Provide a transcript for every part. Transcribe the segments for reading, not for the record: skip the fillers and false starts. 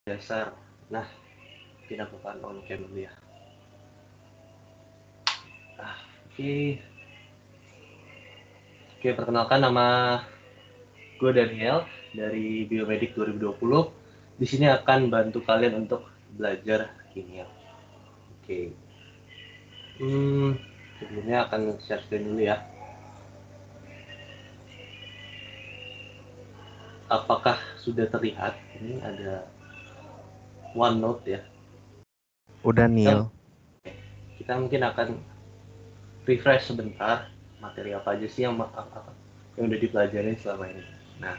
dasar. Nah, kita bukan on cam dulu ya. Oke. Oke, perkenalkan nama gue Daniel dari Biomedik 2020. Di sini akan bantu kalian untuk belajar kimia. Oke. Sebelumnya akan share screen dulu ya. Apakah sudah terlihat? Ini ada OneNote ya. Udah Neil. Kita mungkin akan refresh sebentar materi apa aja sih yang udah dipelajari selama ini. Nah,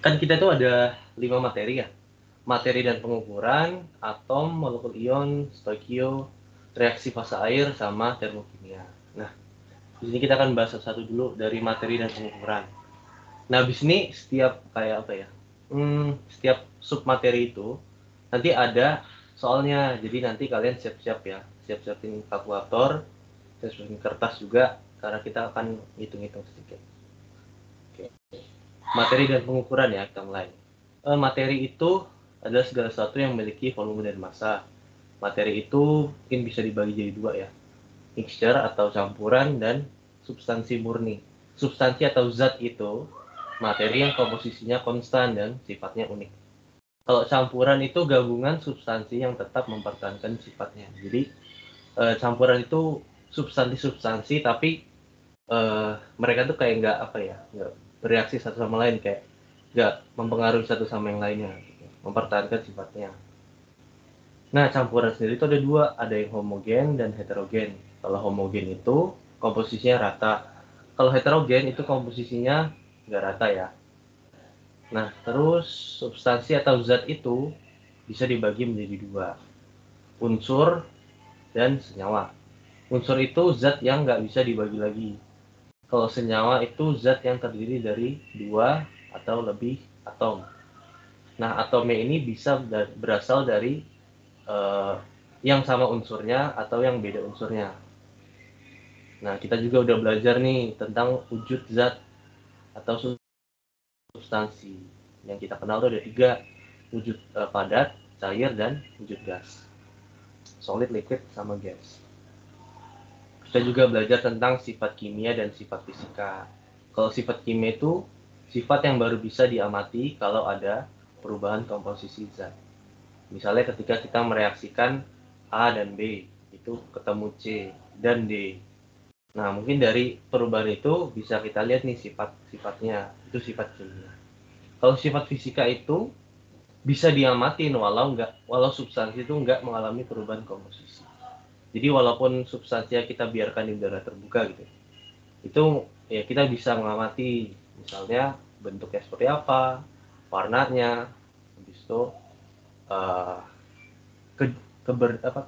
kan kita tuh ada 5 materi ya. Materi dan pengukuran, atom, molekul ion, stoikio, reaksi fase air, sama termokimia. Nah, di sini kita akan bahas satu-satu dulu dari materi dan pengukuran. Nah, di sini setiap kayak apa ya? Setiap sub materi itu nanti ada soalnya. Jadi nanti kalian siap-siap ya, siap-siapin kalkulator, siap-siapin kertas juga, karena kita akan hitung-hitung sedikit. Oke. Materi dan pengukuran ya, kita mulai. Materi itu adalah segala sesuatu yang memiliki volume dan massa. Materi itu mungkin bisa dibagi jadi dua ya, mixture atau campuran, dan substansi murni. Substansi atau zat itu materi yang komposisinya konstan dan sifatnya unik. Kalau campuran itu gabungan substansi yang tetap mempertahankan sifatnya. Jadi campuran itu substansi-substansi tapi mereka tuh kayak nggak apa ya, nggak bereaksi satu sama lain, kayak nggak mempengaruhi satu sama yang lainnya, gitu. Mempertahankan sifatnya. Nah, campuran sendiri itu ada dua, ada yang homogen dan heterogen. Kalau homogen itu komposisinya rata. Kalau heterogen itu komposisinya nggak rata ya. Nah, terus substansi atau zat itu bisa dibagi menjadi dua, unsur dan senyawa. Unsur itu zat yang nggak bisa dibagi lagi. Kalau senyawa itu zat yang terdiri dari dua atau lebih atom. Nah, atomnya ini bisa berasal dari yang sama unsurnya atau yang beda unsurnya. Nah, kita juga udah belajar nih tentang wujud zat atau substansi. Yang kita kenal tuh ada tiga, wujud padat, cair, dan wujud gas. Solid, liquid, sama gas. Kita juga belajar tentang sifat kimia dan sifat fisika. Kalau sifat kimia itu sifat yang baru bisa diamati kalau ada perubahan komposisi zat. Misalnya ketika kita mereaksikan A dan B, itu ketemu C dan D. Nah, mungkin dari perubahan itu bisa kita lihat nih sifat-sifatnya, itu sifat kimia. Kalau sifat fisika itu bisa diamatin walau substansi itu nggak mengalami perubahan komposisi. Jadi walaupun substansinya kita biarkan di udara terbuka gitu, itu ya kita bisa mengamati, misalnya bentuknya seperti apa, warnanya, habis itu uh,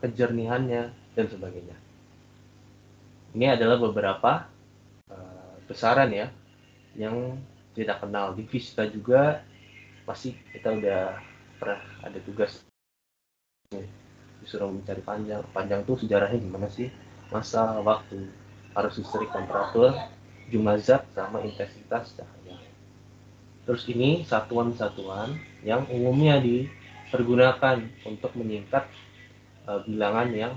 kejernihannya dan sebagainya. Ini adalah beberapa besaran ya yang kita kenal. Di fisika juga pasti kita udah pernah ada tugas disuruh mencari panjang. Panjang tuh sejarahnya gimana sih? Masa, waktu, arus listrik, temperatur, jumlah zat, sama intensitas cahaya. Terus ini satuan-satuan yang umumnya dipergunakan untuk menyingkat bilangan yang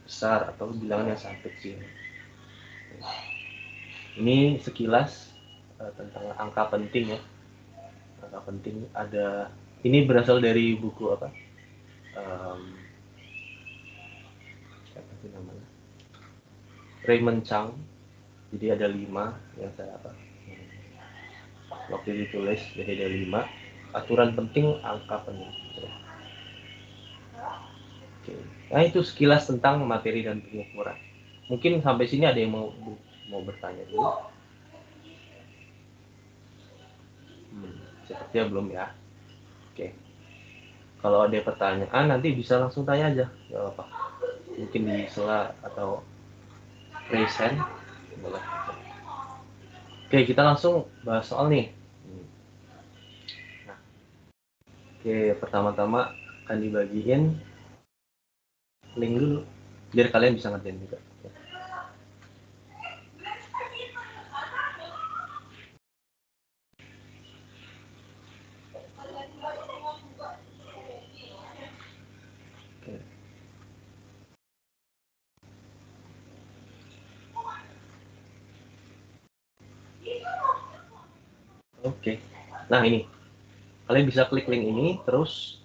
besar atau bilangan yang sangat kecil. Ini sekilas tentang angka penting ya. Angka penting ada, ini berasal dari buku apa? Um, Siapa sih namanya? Raymond Chang. Jadi ada 5 yang saya apa? Waktu ditulis, jadi ada 5 aturan penting angka penting. Oke. Nah, itu sekilas tentang materi dan pengukuran. Mungkin sampai sini ada yang mau bertanya dulu? Sepertinya belum ya. Oke. Kalau ada pertanyaan nanti bisa langsung tanya aja, nggak apa-apa. Mungkin di sela atau present boleh. Oke, kita langsung bahas soal nih. Nah, oke, pertama-tama akan dibagiin link dulu biar kalian bisa ngerjain juga. Oke. Nah ini, kalian bisa klik link ini, terus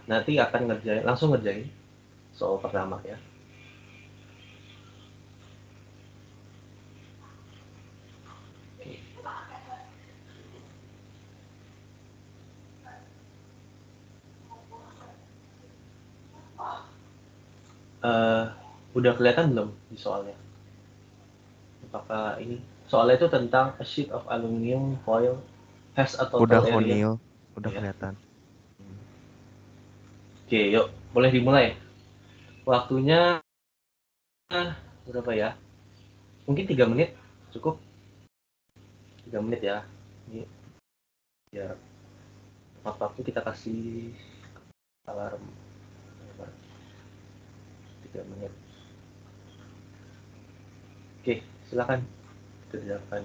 nanti akan langsung ngerjain soal pertama ya. Uh, udah kelihatan belum di soalnya? Apakah ini soalnya itu tentang a sheet of aluminium foil has a Udah total kok area. Neil, udah Ya. kelihatan. Oke, yuk boleh dimulai. Waktunya berapa ya? Mungkin 3 menit cukup. 3 menit ya. Ini biar waktu kita kasih alarm 3 menit. Oke, silakan kerjakan.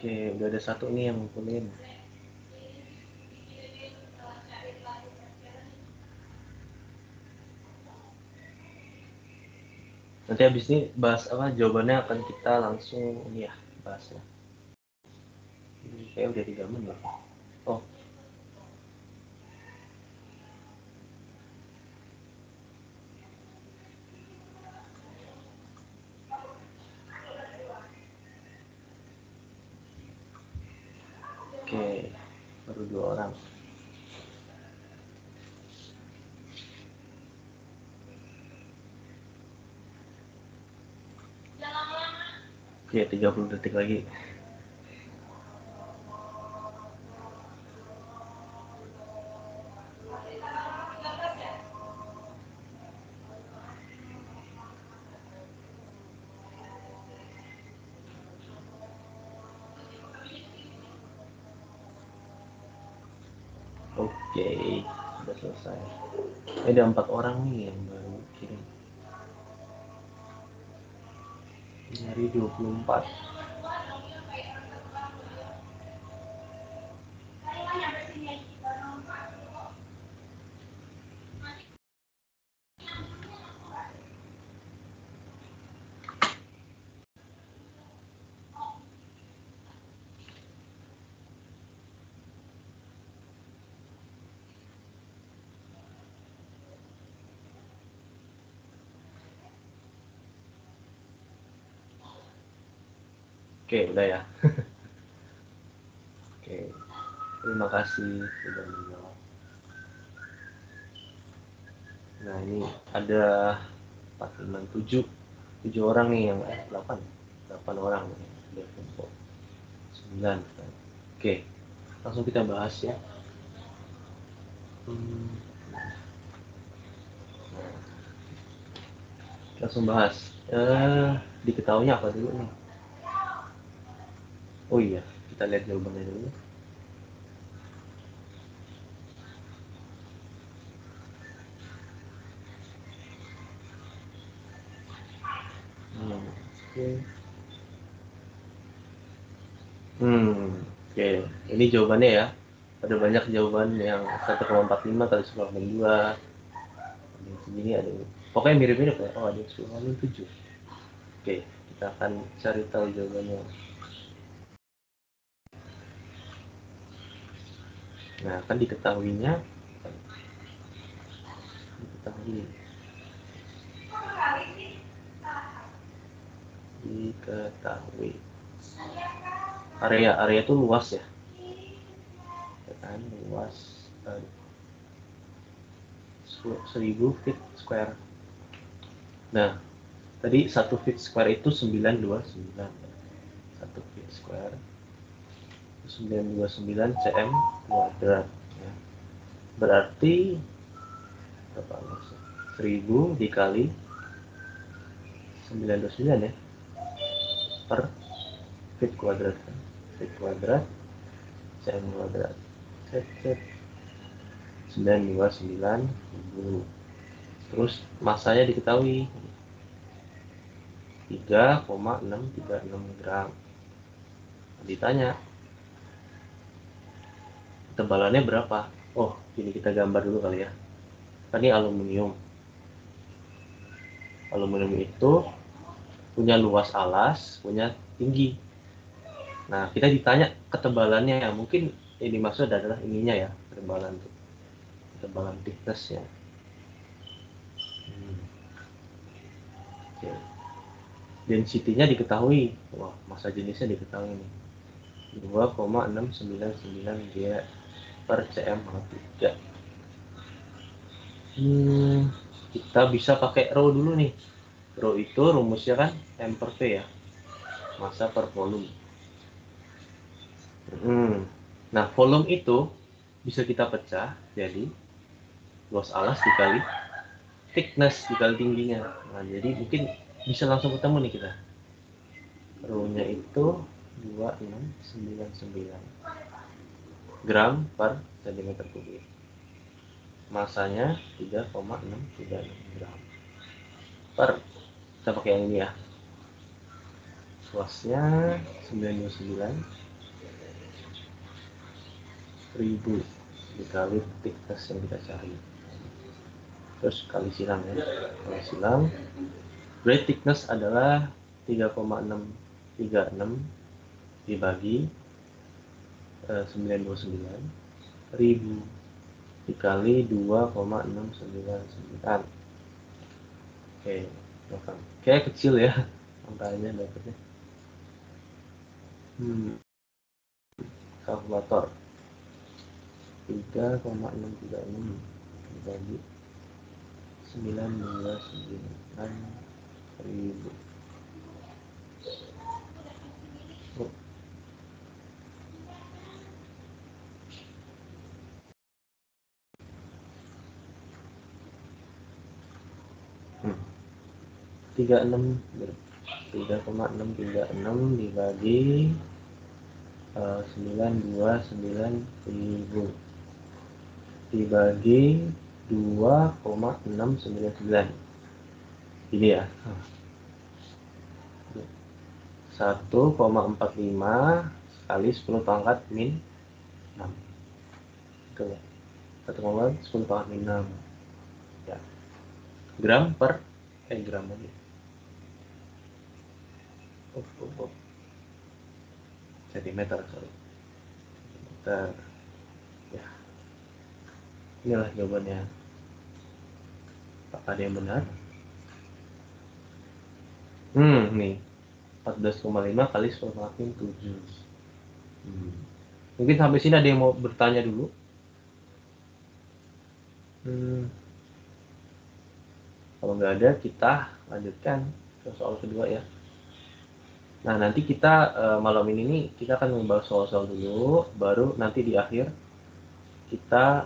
Oke, udah ada satu nih yang ngumpulin. Nanti habis ini bahas apa jawabannya akan kita langsung ini ya bahasnya. Ini kayak udah 3 menit. Oh, oke, baru 2 orang. Oke, 30 detik lagi. Oke, sudah selesai. Ini ada 4 orang nih yang baru kirim. Ini hari 24. Oke, udah ya. Oke, terima kasih sudah menjawab. Nah, ini ada 4, 5, 7 orang nih yang 8 orang nih. Ada kelompok 9. Oke, langsung kita bahas ya. Langsung bahas. Diketahuinya apa dulu nih? Oh iya, kita lihat jawabannya dulu. Oke. Oke. Ini jawabannya ya. Ada banyak jawaban yang 1,45 kali 10,2. Ada yang segini, ada yang... Pokoknya mirip-mirip ya. Oh, ada yang 10,7. Oke, kita akan cari tahu jawabannya. Nah, kan diketahui. Diketahui. Area itu luas ya. Kan luas 1000 feet square. Nah, tadi 1 feet square itu 929. 1 feet square 929 cm kuadrat ya. Berarti berapa luasnya? 1000 dikali 929 ya per feet kuadrat kan. Feet kuadrat cm kuadrat. Set 929.000. Terus masanya diketahui 3,636 gram. Ditanya ketebalannya berapa? Oh, ini kita gambar dulu kali ya. Ini aluminium. Aluminium itu punya luas alas, punya tinggi. Nah, kita ditanya ketebalannya. Mungkin ini maksud adalah ininya ya, ketebalan thickness-nya. Oke. Density-nya diketahui. Wah, massa jenisnya diketahui nih. 2,699 G per cm -3. Kita bisa pakai rho dulu nih. Rho itu rumusnya kan M per V ya, massa per volume. Nah, volume itu bisa kita pecah jadi luas alas dikali thickness dikali tingginya. Nah, jadi mungkin bisa langsung ketemu nih kita. Rho-nya itu 2699 gram per cm kubik. Masanya 3,636 gram per, kita pakai yang ini ya. Luasnya 99.000 dikali thickness yang kita cari. Terus kali silang ya. Kali silang. Berarti thickness adalah 3,636 dibagi 929.000 dikali 2,699. Oke, kayak kecil ya angkanya dapetnya. Kalkulator 3,636 dibagi 929.000. Oh. Hmm. 3,636 dibagi 929.000 dibagi 2,699. Ini ya. 1,45 kali 10 pangkat min 6. Itu ya. 1,10 pangkat min 6. Ya. Gram per gram lagi. Sentimeter, sorry. Sentimeter. Ya. Inilah jawabannya. Apakah ada yang benar? Nih. 14,5 kali 10⁻⁷ 7. Mungkin sampai sini ada yang mau bertanya dulu? Kalau nggak ada, kita lanjutkan ke soal kedua ya. Nah, nanti kita malam ini nih kita akan membahas soal-soal dulu, baru nanti di akhir kita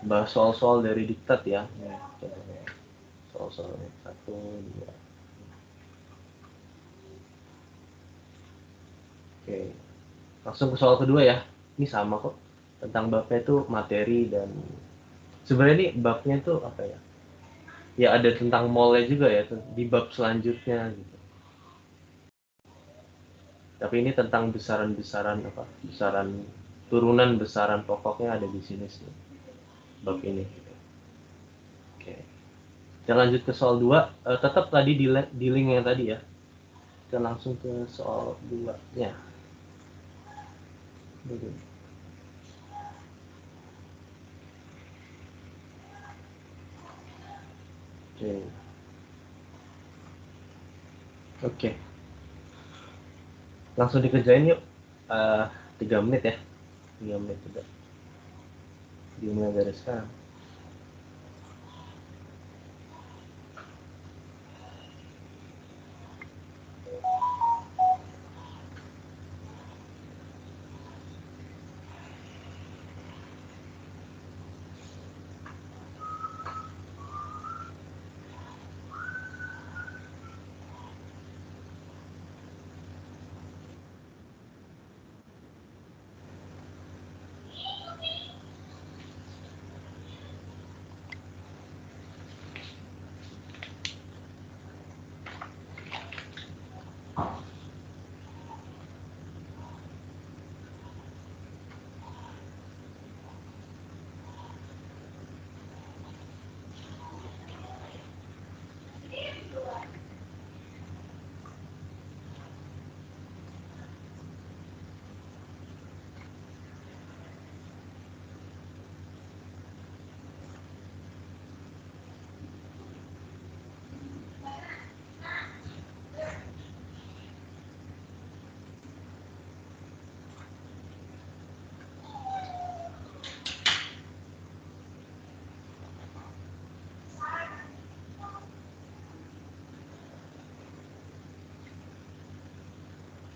bahas soal-soal dari diktat ya. Nih, contohnya soal-soalnya 1, 2. Oke, langsung ke soal kedua ya. Ini sama kok, tentang babnya itu materi, dan sebenarnya ini babnya itu apa ya? Ya ada tentang mallnya juga ya di bab selanjutnya gitu. Tapi ini tentang besaran-besaran apa? Besaran turunan besaran pokoknya ada di sini sih. Bab ini gitu. Oke. Kita lanjut ke soal 2. Tetap tadi di link yang tadi ya. Kita langsung ke soal 2-nya. Oke. Oke. Langsung dikerjain yuk. 3 menit ya. 3 menit juga. Dimulai dari sekarang.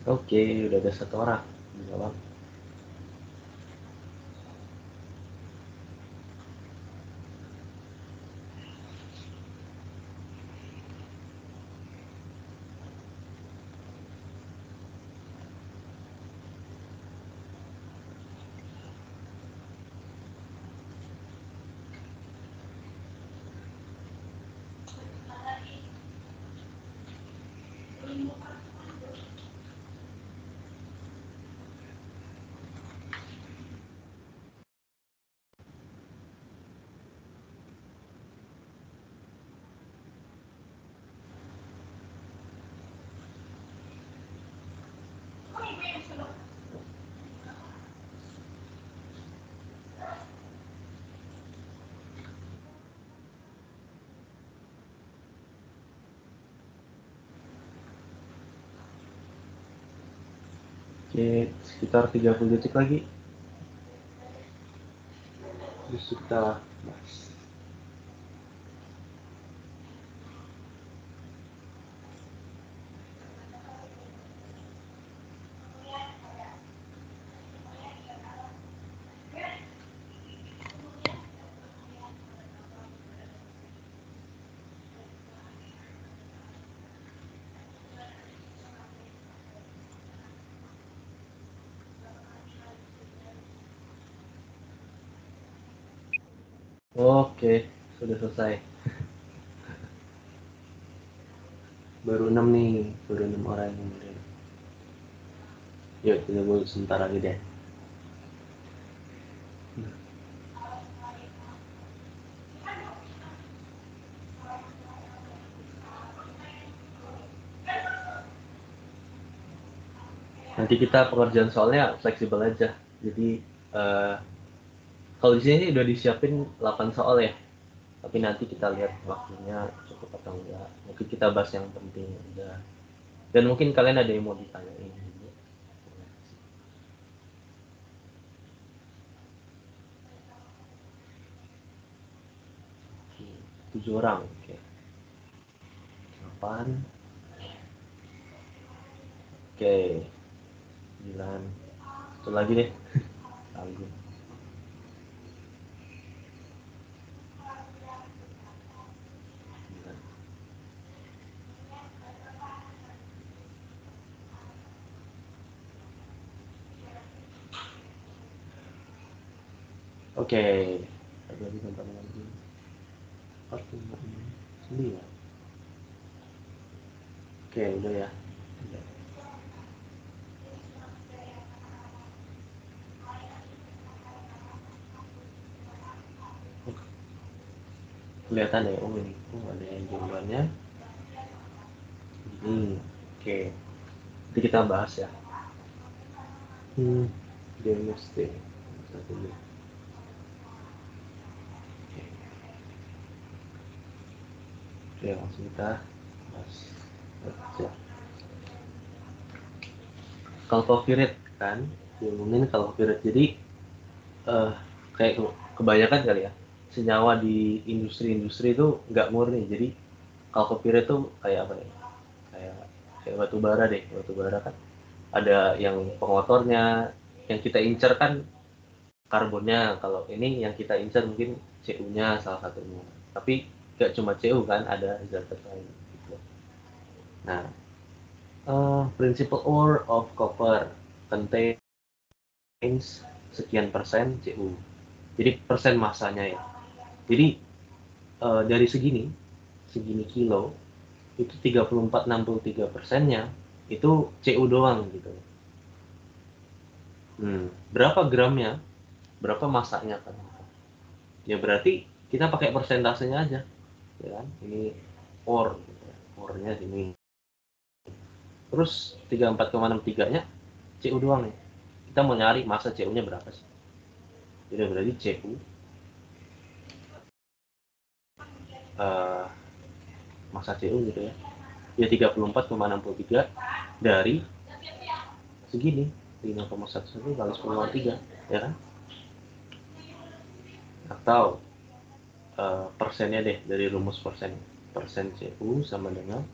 Oke, udah ada 1 orang menjawab. Oke, sekitar 30 detik lagi. Terus kita bahas. Oke, sudah selesai. Baru 6 nih, baru 6 orang yang kemudian. Yuk, kita tunggu sebentar lagi deh. Nanti kita pengerjaan soalnya fleksibel aja. Jadi kalau di sini udah disiapin 8 soal ya. Tapi nanti kita lihat waktunya cukup atau enggak. Mungkin kita bahas yang penting udah. Dan mungkin kalian ada yang mau ditanyain. Oke, 7 orang. Oke. 8. Oke. 9. Satu lagi deh. Tanggung. 9. Oke. Satu lagi, bentar lagi. 4, 5, 6, 9. Oke, udah ya. Udah. Kelihatan ya, oh ini, ada yang jawabannya ini. Oke, nanti kita bahas ya. Diagnostik satu dulu. Oke, langsung kita bahas aja. Kalau coffee rate kan, diomongin kalau coffee rate. Jadi kayak kebanyakan kali ya, senyawa di industri-industri itu nggak murni. Jadi kalau coffee rate tuh kayak apa ya? Kayak batu bara deh. Batu bara kan ada yang pengotornya, yang kita incer kan karbonnya. Kalau ini yang kita incer mungkin CU-nya salah satunya. Tapi nggak cuma CU kan, ada zat lain gitu. Nah, principal ore of copper contains sekian persen CU. Jadi persen masanya ya. Jadi dari segini kilo itu 34,63%-nya itu CU doang gitu. Berapa gramnya? Berapa masanya kan? Ya berarti kita pakai persentasenya aja, ya kan? Ini ore, gitu ya. Ore-nya ini. Terus 34,63-nya CU doang nih. Kita mau nyari masa CU-nya berapa sih? Jadi berarti CU masa CU gitu ya. Ya 34,63 dari segini 5,11 kali 10,3 ya kan? Atau persennya deh dari rumus persen. Persen CU sama dengan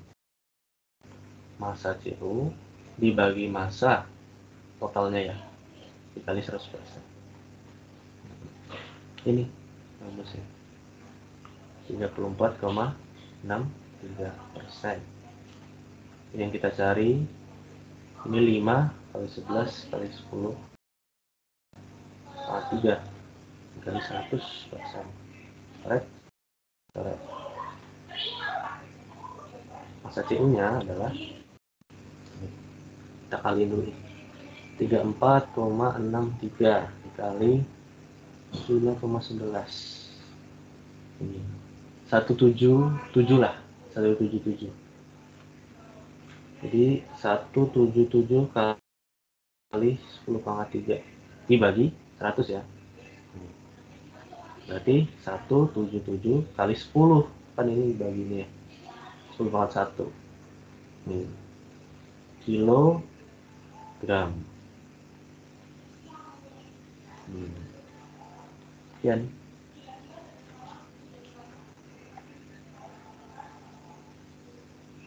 masa CU dibagi masa totalnya ya dikali 100%. Ini rumusnya 34,63%. Ini yang kita cari. Ini 5 kali 11 kali 10 kali 3 dikali 100%. Alright? Alright. Masa CU-nya adalah kita kali dulu 34,63 dikali 5,11 ini 177 lah, 177. Jadi 177 kali 10,3 dibagi 100 ya. Berarti 177 kali 10 kan ini dibagi ini ya. 10,1 nih kilogram. Sekian.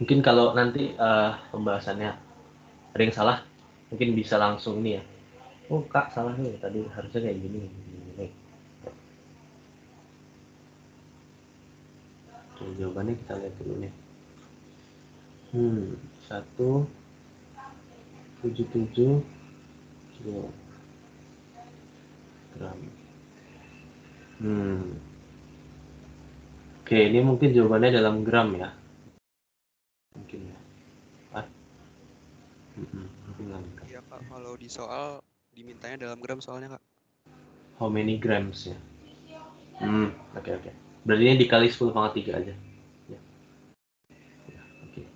Mungkin kalau nanti pembahasannya ada yang salah, mungkin bisa langsung ini ya. Oh kak salah nih, tadi harusnya kayak gini. Oke, jawabannya kita lihat dulu nih. 177 kilogram. Oke, ini mungkin jawabannya dalam gram ya. Mungkin ya. Iya kak, kalau di soal dimintanya dalam gram soalnya kak. How many grams ya? Oke. Berarti ini dikali 10,3 aja. Ya. Oke.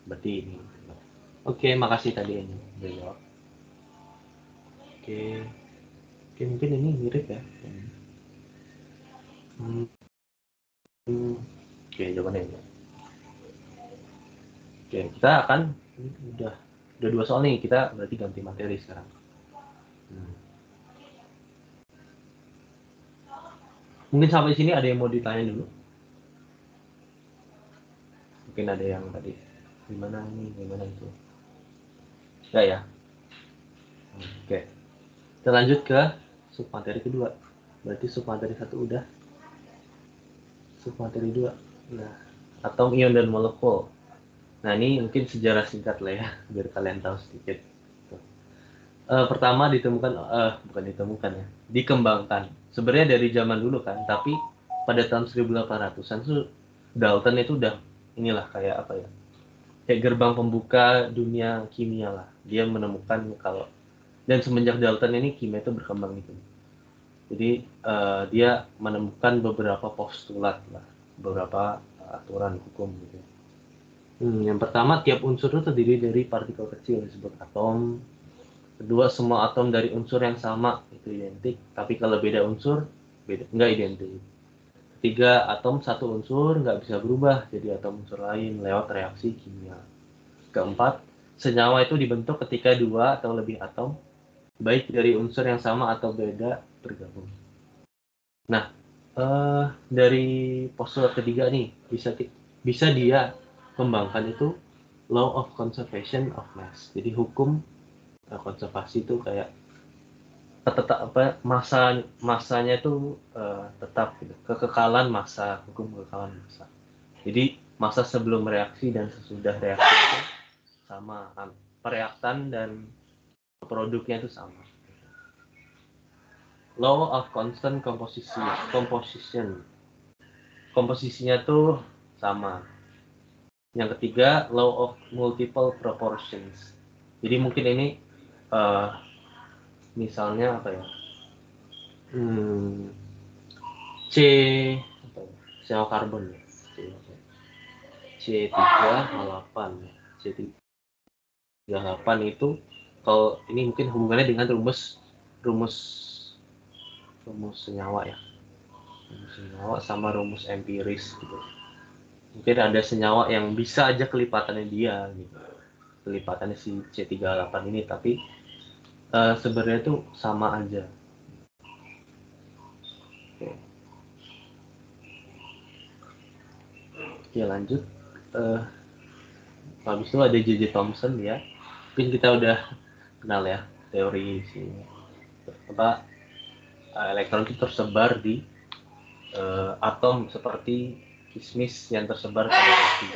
Berarti ini. Oke, makasih tadi ini. Jawab. Oke, mungkin ini mirip ya. Oke, jawabannya ya. Oke, kita akan udah 2 soal nih, kita berarti ganti materi sekarang. Mungkin sampai sini ada yang mau ditanya dulu? Mungkin ada yang tadi gimana itu? Enggak ya? Oke. Kita lanjut ke submateri kedua. Berarti submateri 1 udah. Submateri 2. Nah, atom, ion, dan molekul. Nah, ini mungkin sejarah singkat lah ya, biar kalian tahu sedikit. Pertama ditemukan, bukan ditemukan ya, dikembangkan. Sebenarnya dari zaman dulu kan, tapi pada tahun 1800-an tuh Dalton itu udah inilah kayak apa ya, kayak gerbang pembuka dunia kimia lah. Dia menemukan kalau, dan semenjak Dalton ini kimia itu berkembang gitu. Jadi dia menemukan beberapa postulat lah, beberapa aturan hukum gitu. Yang pertama, tiap unsur itu terdiri dari partikel kecil disebut atom. Kedua, semua atom dari unsur yang sama itu identik, tapi kalau beda unsur beda, nggak identik. Ketiga, atom satu unsur nggak bisa berubah jadi atom unsur lain lewat reaksi kimia. Keempat, senyawa itu dibentuk ketika 2 atau lebih atom, baik dari unsur yang sama atau beda, bergabung. Nah, dari postulat ketiga nih, bisa dia kembangkan itu law of conservation of mass. Jadi hukum konservasi itu kayak tetap apa, masanya itu tetap gitu. Hukum kekekalan massa. Jadi masa sebelum reaksi dan sesudah reaksi itu sama, pereaktan dan produknya itu sama. Law of constant composition. Komposisinya tuh sama. Yang ketiga, law of multiple proportions. Jadi mungkin ini misalnya apa ya? C apa ya? Sel karbon ya. C3H8 ya. C3H8 itu kalau ini mungkin hubungannya dengan rumus senyawa ya. Rumus senyawa sama rumus empiris gitu. Mungkin ada senyawa yang bisa aja kelipatannya dia gitu. Kelipatannya si C3H8 ini, tapi sebenarnya itu sama aja. Oke, lanjut. Habis itu ada J.J. Thomson ya. Mungkin kita udah kenal ya teori sini. Elektron itu tersebar di atom seperti kismis yang tersebar ke galaksi.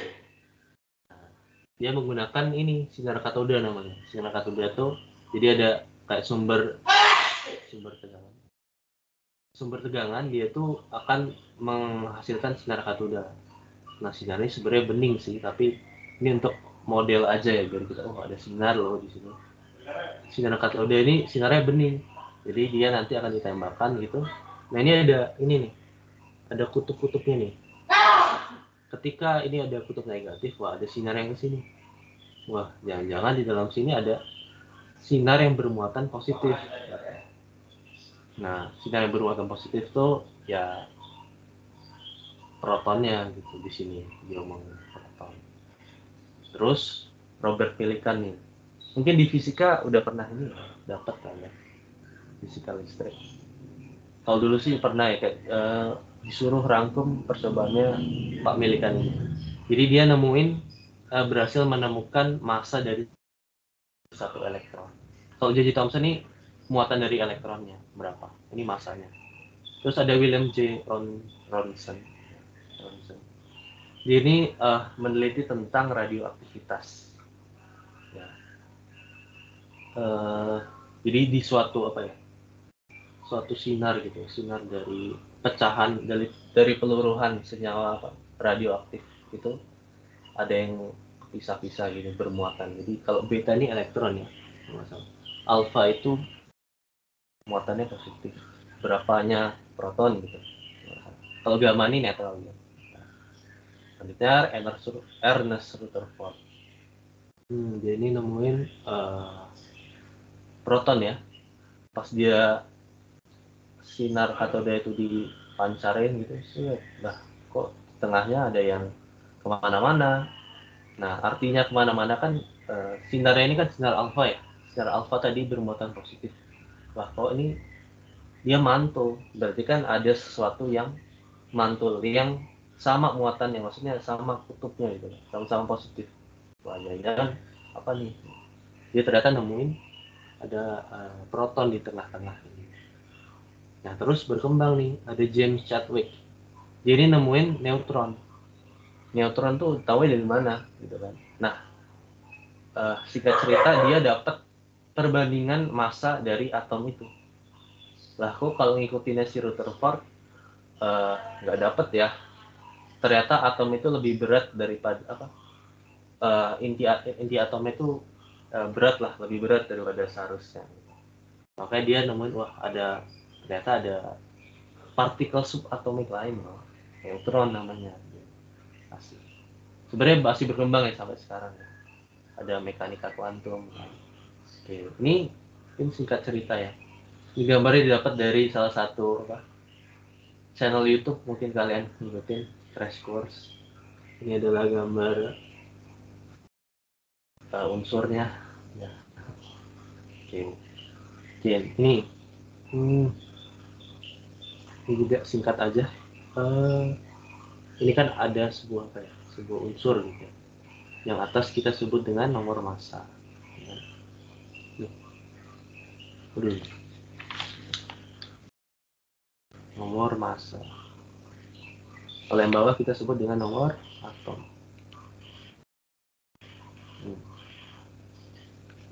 Dia menggunakan ini sinar katoda namanya. Sinar katoda itu jadi ada kayak sumber tegangan. Sumber tegangan dia tuh akan menghasilkan sinar katoda. Nah, sinarnya sebenarnya bening sih, tapi ini untuk model aja ya biar kita ada sinar loh di sini. Sinar katoda ini sinarnya bening. Jadi dia nanti akan ditembakkan gitu. Nah, ini ada ini nih. Ada kutub-kutubnya nih. Ketika ini ada kutub negatif, wah ada sinar yang ke sini. Wah, jangan-jangan di dalam sini ada sinar yang bermuatan positif. Nah, sinar yang bermuatan positif tuh ya protonnya gitu di sini dia ngomong proton. Terus Robert Millikan nih. Mungkin di fisika udah pernah ini dapat kan ya. Fisika listrik. Kalau dulu sih pernah ya kayak disuruh rangkum percobaannya Pak Millikan ini. Jadi dia berhasil menemukan massa dari satu elektron. Kalau J.J. Thomson ini muatan dari elektronnya berapa? Ini massanya. Terus ada William J. Ronson. Dia ini meneliti tentang radioaktivitas. Ya. Jadi di suatu sinar gitu, sinar dari pecahan dari peluruhan senyawa radioaktif itu ada yang pisah-pisah gitu bermuatan. Jadi kalau beta ini elektron ya, alfa itu muatannya positif, berapanya proton gitu. Kalau gamma ini netral gitu. Selanjutnya Ernest Rutherford. Dia ini nemuin proton ya. Pas dia sinar katoda itu dipancarin gitu, nah kok tengahnya ada yang kemana-mana. Nah, artinya kemana-mana kan sinarnya ini kan sinar alfa ya. Sinar alfa tadi bermuatan positif. Wah, kalau ini dia mantul, berarti kan ada sesuatu yang mantul, yang sama muatannya, maksudnya sama kutubnya gitu, sama-sama positif. Wah, jangan apa nih? Dia ternyata nemuin ada proton di tengah-tengah ini. Nah, terus berkembang nih, ada James Chadwick. Dia ini nemuin neutron. Neutron tuh tahu dari mana, gitu kan? Nah, singkat cerita dia dapat perbandingan massa dari atom itu. Lah, kok kalau ngikutinnya si Rutherford nggak dapet ya? Ternyata atom itu lebih berat daripada apa? Inti atomnya itu berat lah, lebih berat daripada seharusnya. Makanya dia nemuin wah ternyata ada partikel subatomik lain loh, neutron namanya. Asik. Sebenarnya masih berkembang ya sampai sekarang ya. Ada mekanika kuantum. Oke, ini singkat cerita ya. Ini gambarnya didapat dari salah satu channel YouTube, mungkin kalian ngikutin Crash Course. Ini adalah gambar unsurnya. Ya. Oke. Oke, hmm, ini juga singkat aja. Ini kan ada sebuah unsur gitu. Yang atas kita sebut dengan nomor massa. Udah. Nomor massa. Kalau yang bawah kita sebut dengan nomor atom.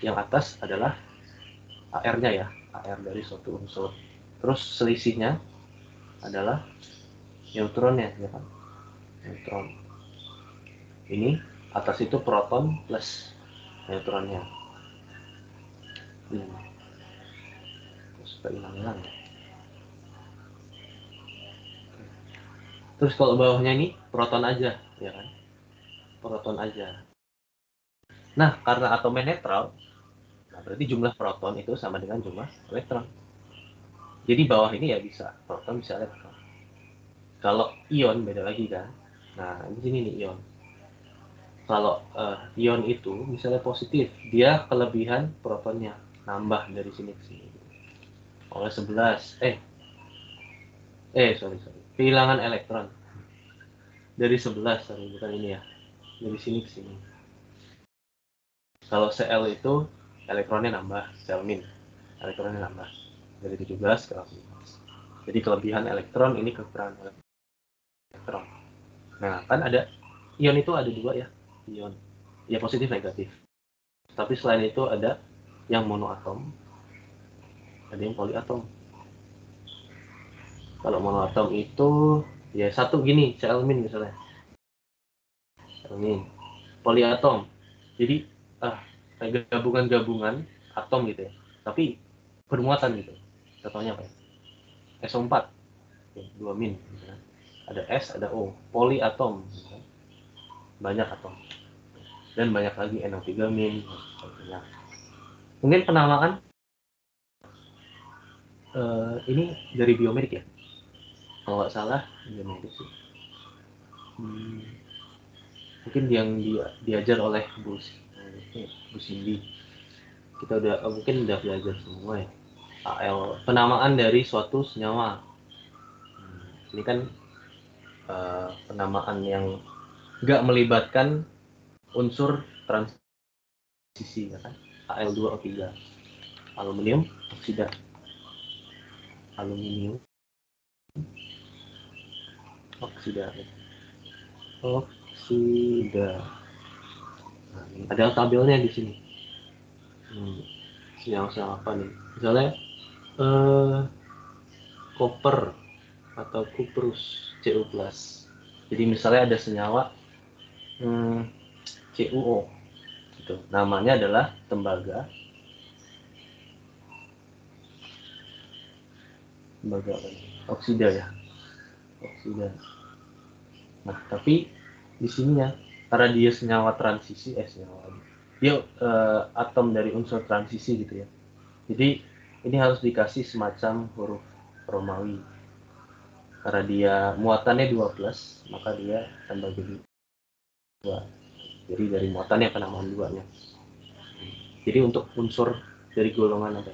Yang atas adalah AR-nya ya, AR dari suatu unsur. Terus selisihnya adalah neutronnya, ya kan? Neutron. Ini atas itu proton plus neutronnya. Supaya hilang-hilang ya. Terus kalau bawahnya ini proton aja, ya kan? Proton aja. Nah, karena atomnya netral, nah berarti jumlah proton itu sama dengan jumlah elektron. Jadi bawah ini ya bisa proton bisa elektron. Kalau ion beda lagi kan. Nah, di sini nih ion. Kalau ion itu misalnya positif, dia kelebihan protonnya nambah dari sini ke sini. Oleh 11, sorry. Kehilangan elektron dari 11, sorry, bukan ini ya. Dari sini ke sini. Kalau Cl itu elektronnya nambah, Cl min. Elektronnya nambah dari 17 ke 18. Jadi kelebihan elektron, ini kekurangan elektron. Nah, kan ada ion itu ada dua ya, ion. Ya positif negatif. Tapi selain itu ada yang monoatom, ada yang poliatom. Kalau monoatom itu ya satu gini, Cl min misalnya. Cl min. Poliatom. Jadi gabungan-gabungan atom gitu ya. Tapi bermuatan gitu. Contohnya apa ya? SO4. 2 min gitu kan. Ada S, ada O. Poliatom. Gitu kan. Banyak atom. Dan banyak lagi NO3 min. Contohnya. Mungkin penamaan ini dari biomedik ya. Kalau nggak salah biomedik sih. Mungkin yang diajar oleh Bu Cindy. Kita mungkin udah belajar semua ya. AL, penamaan dari suatu senyawa. Ini kan penamaan yang nggak melibatkan unsur transisi, ya kan? Al2O3, aluminium oksida, aluminium oksida. Nah, ada tabelnya di sini. Senyawa apa nih? Misalnya koper atau kuprus Cu+. Jadi misalnya ada senyawa CuO, gitu. Namanya adalah tembaga oksida ya, oksida. Nah, tapi di sini ya, karena dia senyawa transisi, dia atom dari unsur transisi gitu ya. Jadi ini harus dikasih semacam huruf Romawi. Karena dia muatannya 2+, maka dia tambah jadi 2. Jadi dari muatan ya penamaan 2-nya. Jadi untuk unsur dari golongan apa?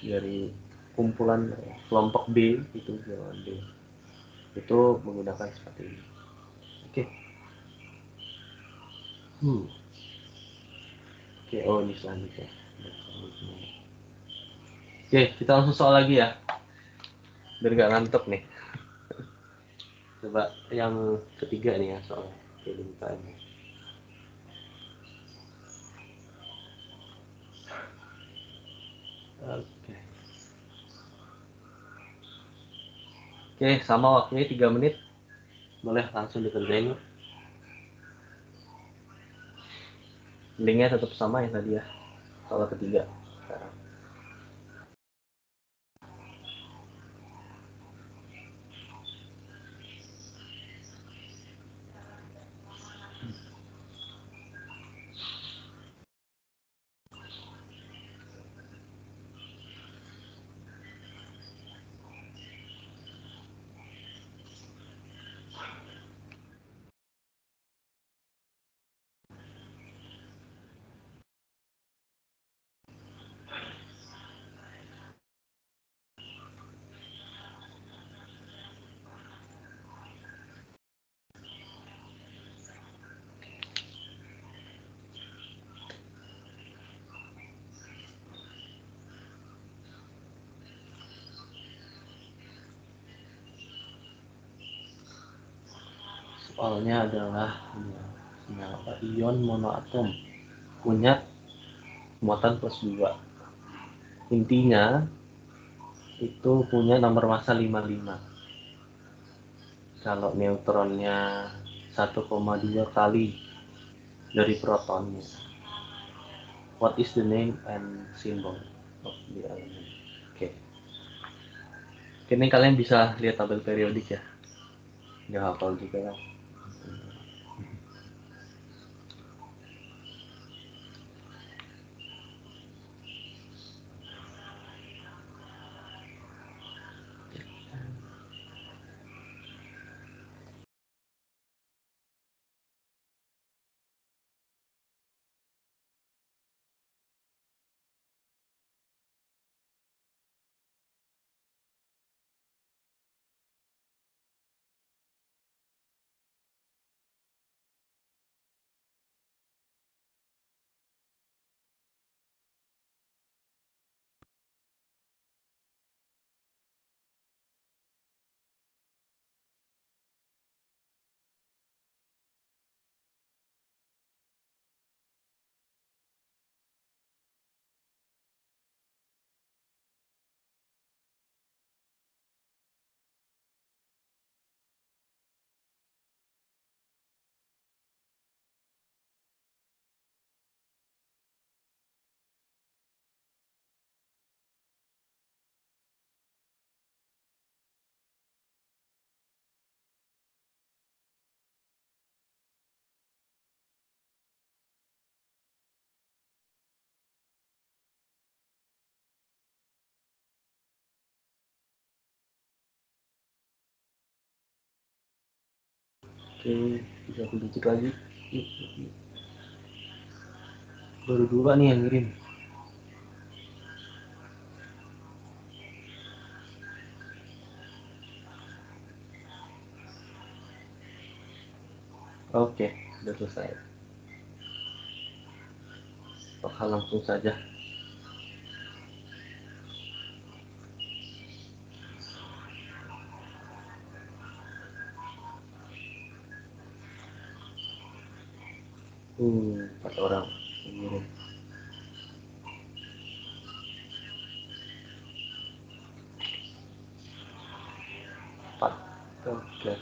Dari kumpulan kelompok B itu golongan B. Itu menggunakan seperti ini. Oke. Oke, oh ini selanjutnya. Oke, kita langsung soal lagi ya. Biar nggak ngantuk nih. Coba yang ketiga nih ya soal kelimtaan. Oke. Oke, sama waktunya 3 menit. Boleh langsung dikerjain. Linknya tetap sama yang tadi ya. Soal ketiga. Sekarang. Soalnya adalah ion monoatom punya muatan plus 2. Intinya itu punya nomor massa 55. Kalau neutronnya 1,2 kali dari protonnya. What is the name and symbol of the element? Oke. Ini kalian bisa lihat tabel periodik ya. Nggak hafal juga kan. Oke, 30 detik lagi. Baru 2 nih yang ngirim. Oke, sudah selesai. Maka langsung saja. Empat orang mengirim. Empat. Oke.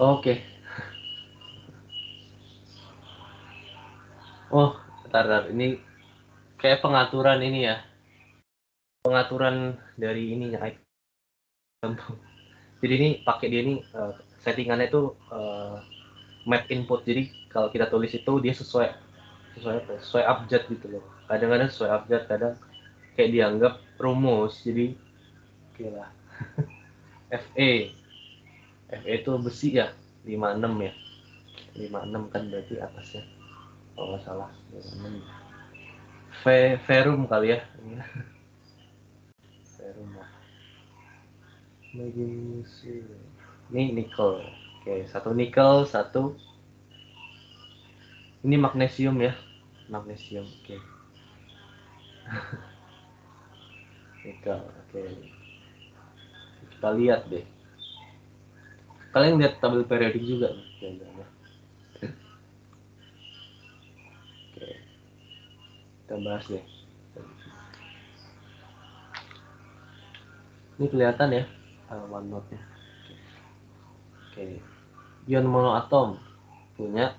Oh, oke. Oh, bentar. Ini kayak pengaturan ini ya. Pengaturan dari ininya item. Jadi ini pakai dia ini settingannya itu map input. Jadi kalau kita tulis itu dia sesuai sesuai abjad gitu loh. Kadang-kadang sesuai abjad, kadang kayak dianggap rumus. Jadi kira Fe itu besi ya, 56 ya, 56 kan berarti atasnya kalau nggak salah 56. Ferum kali ya, ferum lah. Ini nikel. Oke, satu nikel, satu ini magnesium ya, magnesium. Oke, nikel. Oke, kita lihat deh. Kalian lihat tabel periodik juga nih, jangan-jangan. Oke, kita bahas deh. Ini kelihatan ya, OneNote-nya. Oke, ion monoatom punya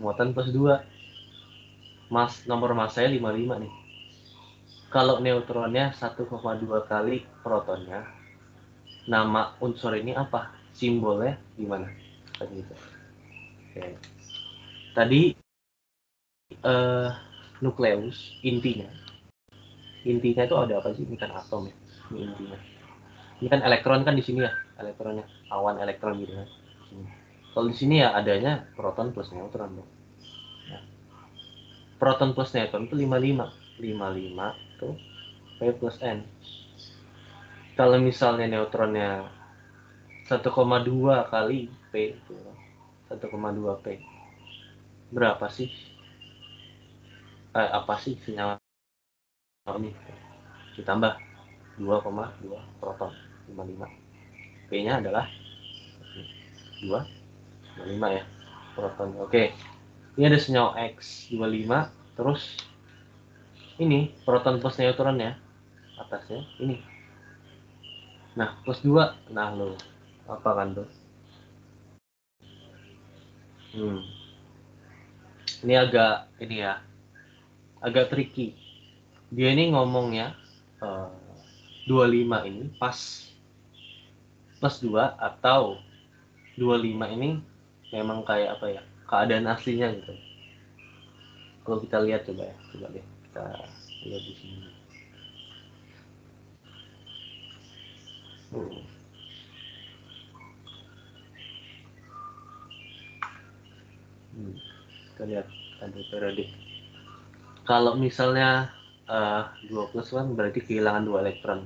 muatan plus 2. Nomor masanya 55 nih. Kalau neutronnya 1,2 kali protonnya, nama unsur ini apa? Simbolnya gimana? Tadi itu. Oke. Tadi nukleus intinya itu ada apa sih? Ini kan atom ya. Ini intinya. Ini kan elektron kan di sini ya, elektronnya awan elektron gitu kan. Kalau di sini ya adanya proton plus neutron dong. Ya. Proton plus neutron itu 55. 55 itu P plus N. Kalau misalnya neutronnya 1,2 kali P itu 1,2 P. Berapa sih? Apa sih senyawa ini? Ditambah 2,2 proton 55. P-nya adalah 2,25 ya. Proton. Oke. Ini ada senyawa X 25, terus ini proton plus neutronnya atasnya ini. Nah, plus 2. Nah, lo apa kan tuh? Ini agak tricky. Dia ini ngomongnya 25 ini pas plus 2 atau 25 ini memang kayak apa ya? Keadaan aslinya gitu. Kalau kita lihat coba deh kita lihat di sini. Kita lihat tanda periodik. Kalau misalnya 2 plus 1 berarti kehilangan 2 elektron.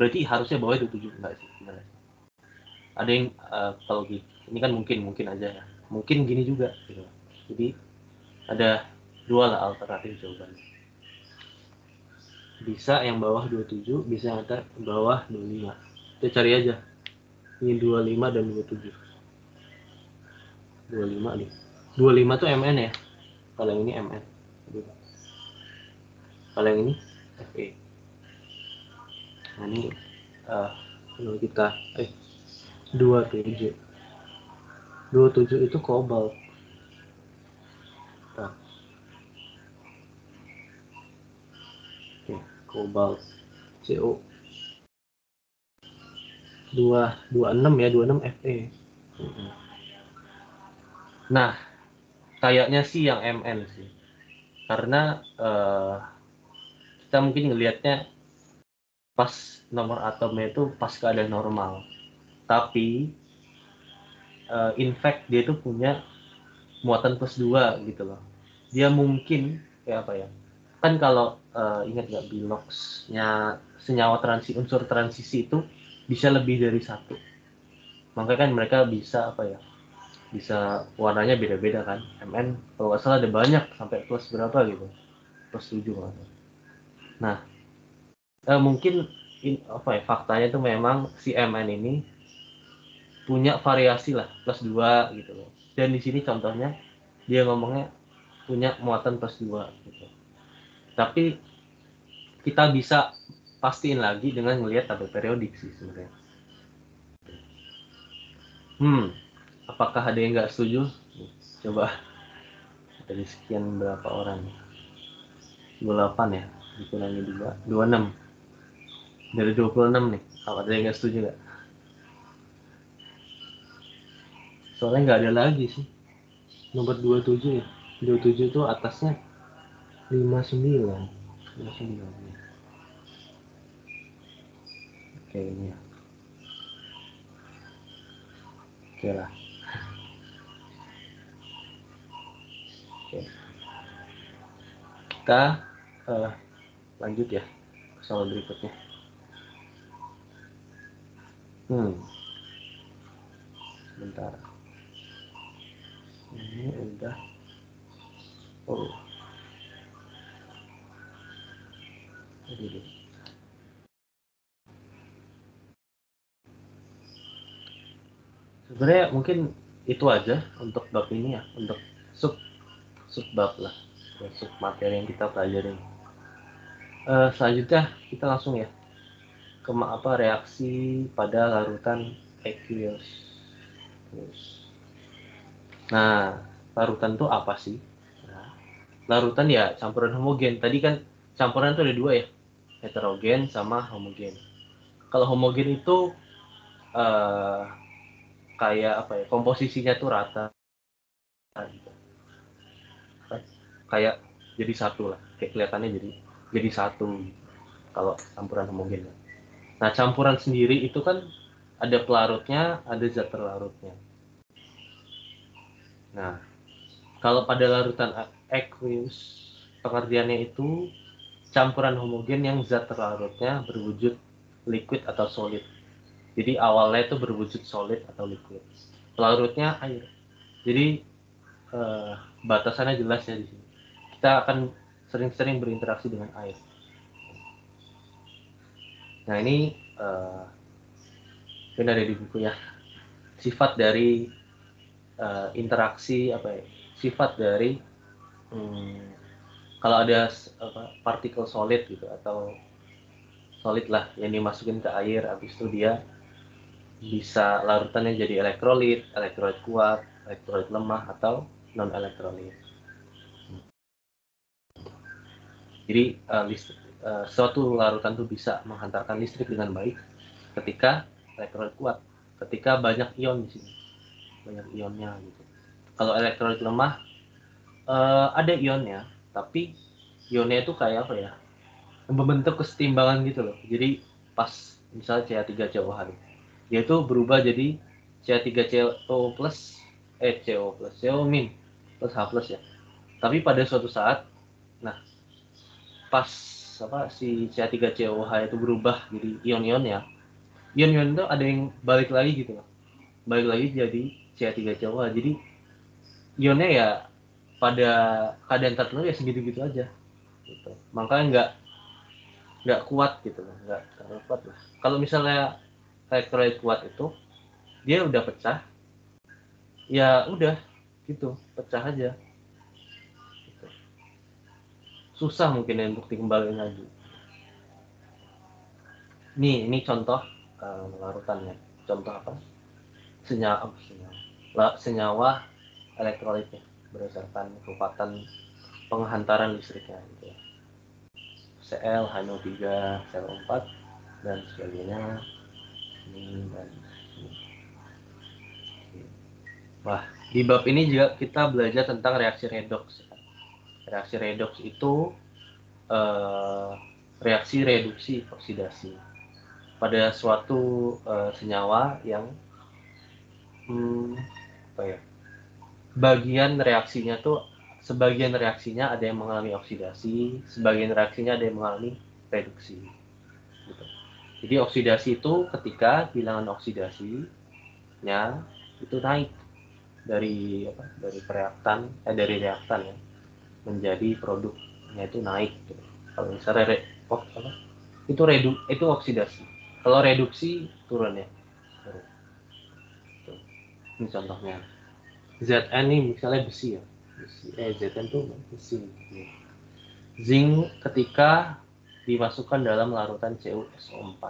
Berarti harusnya bawah 27 enggak sih sebenarnya. Ada yang kalau gitu, ini kan mungkin aja ya. Mungkin gini juga gitu. Jadi ada dua lah alternatif jawabannya. Bisa yang bawah 27, bisa yang bawah 25. Kita cari aja. Ini 25 dan 27. 25 nih. 25 tuh MN ya. Kalau yang ini MN. Kalau yang ini Fe. Nah ini kalau kita 27. 27 itu kobalt. Nah. Oke, kobalt CO 226 ya, 26 Fe. Nah, kayaknya sih yang MN sih. Karena kita mungkin ngelihatnya pas nomor atomnya itu pas keadaan normal. Tapi in fact dia itu punya muatan plus 2 gitu loh. Dia mungkin kayak apa ya? Kan kalau ingat nggak biloxnya senyawa unsur transisi itu bisa lebih dari satu. Makanya kan mereka bisa apa ya? Bisa warnanya beda-beda kan. Mn kalau nggak salah ada banyak sampai plus berapa gitu. Plus 7 kan. Nah, mungkin faktanya itu memang si Mn ini punya variasi lah plus 2 gitu loh. Dan di sini contohnya dia ngomongnya punya muatan plus 2 gitu. Tapi kita bisa pastiin lagi dengan melihat tabel periodik sih sebenarnya. Apakah ada yang nggak setuju? Coba dari sekian berapa orang? 28 ya, dikurangi 2, 26. Dari 26 nih, kalau ada yang nggak setuju nggak? Soalnya nggak ada lagi sih. Nomor 27 ya. 27 itu atasnya 59. 59. Oke, ini ya. Oke lah. Oke. Kita lanjut ya ke soal berikutnya. Sebentar. Ini udah. Oh. Jadi sebenarnya mungkin itu aja untuk bab ini ya, untuk sub bab lah, sub materi yang kita pelajarin. Selanjutnya kita langsung ya ke reaksi pada larutan aqueous. Nah, larutan itu apa sih? Nah, larutan ya campuran homogen. Tadi kan campuran itu ada dua ya, heterogen sama homogen. Kalau homogen itu kayak apa ya, komposisinya tuh rata gitu. Kayak jadi satu lah, kayak kelihatannya jadi satu kalau campuran homogen. Nah, campuran sendiri itu kan ada pelarutnya, ada zat terlarutnya. Nah, kalau pada larutan aqueous, pengertiannya itu campuran homogen yang zat terlarutnya berwujud liquid atau solid. Jadi awalnya itu berwujud solid atau liquid. Pelarutnya air. Jadi batasannya jelas ya di sini. Kita akan sering-sering berinteraksi dengan air. Nah, ini kan ada di buku ya. Sifat dari interaksi apa ya? Sifat dari kalau ada partikel solid gitu atau solid lah yang dimasukin ke air, habis itu dia bisa larutannya jadi elektrolit kuat, elektrolit lemah atau non elektrolit. Jadi suatu larutan itu bisa menghantarkan listrik dengan baik ketika elektrolit kuat, ketika banyak ion di sini, banyak ionnya gitu. Kalau elektrolit lemah ada ionnya, tapi ionnya itu kayak apa ya? Membentuk kesetimbangan gitu loh. Jadi pas misalnya Ca3COH dia itu berubah jadi Ca3CO plus CO plus CO min plus H plus ya. Tapi pada suatu saat, nah pas si Ca3COH itu berubah jadi ion-ion ya, ion-ion itu ada yang balik lagi gitu loh, balik lagi jadi Ca3COH. Jadi ionnya ya pada keadaan tertentu ya segitu-gitu aja gitu. Makanya nggak kuat gitu loh, nggak terlalu kuat lah. Kalau misalnya elektrolit kuat itu dia udah pecah, ya udah gitu, pecah aja gitu. Susah mungkin ya untuk dikembalikan lagi. Ini contoh larutannya. Contoh apa? Senyawa elektrolitnya berdasarkan kecepatan penghantaran listriknya gitu ya. Cl, H3, Cl4 dan sebagainya. Ini dan ini. Wah, di bab ini juga kita belajar tentang reaksi redoks. Reaksi redoks itu reaksi reduksi oksidasi pada suatu senyawa yang apa ya, sebagian reaksinya ada yang mengalami oksidasi, sebagian reaksinya ada yang mengalami reduksi gitu. Jadi oksidasi itu ketika bilangan oksidasinya itu naik dari reaktan ya menjadi produknya itu naik gitu. Kalau misalnya itu oksidasi, kalau reduksi turun ya, turun. Ini contohnya Zn ini misalnya besi ya, Zn itu besi. Zinc ketika dimasukkan dalam larutan CuSO4,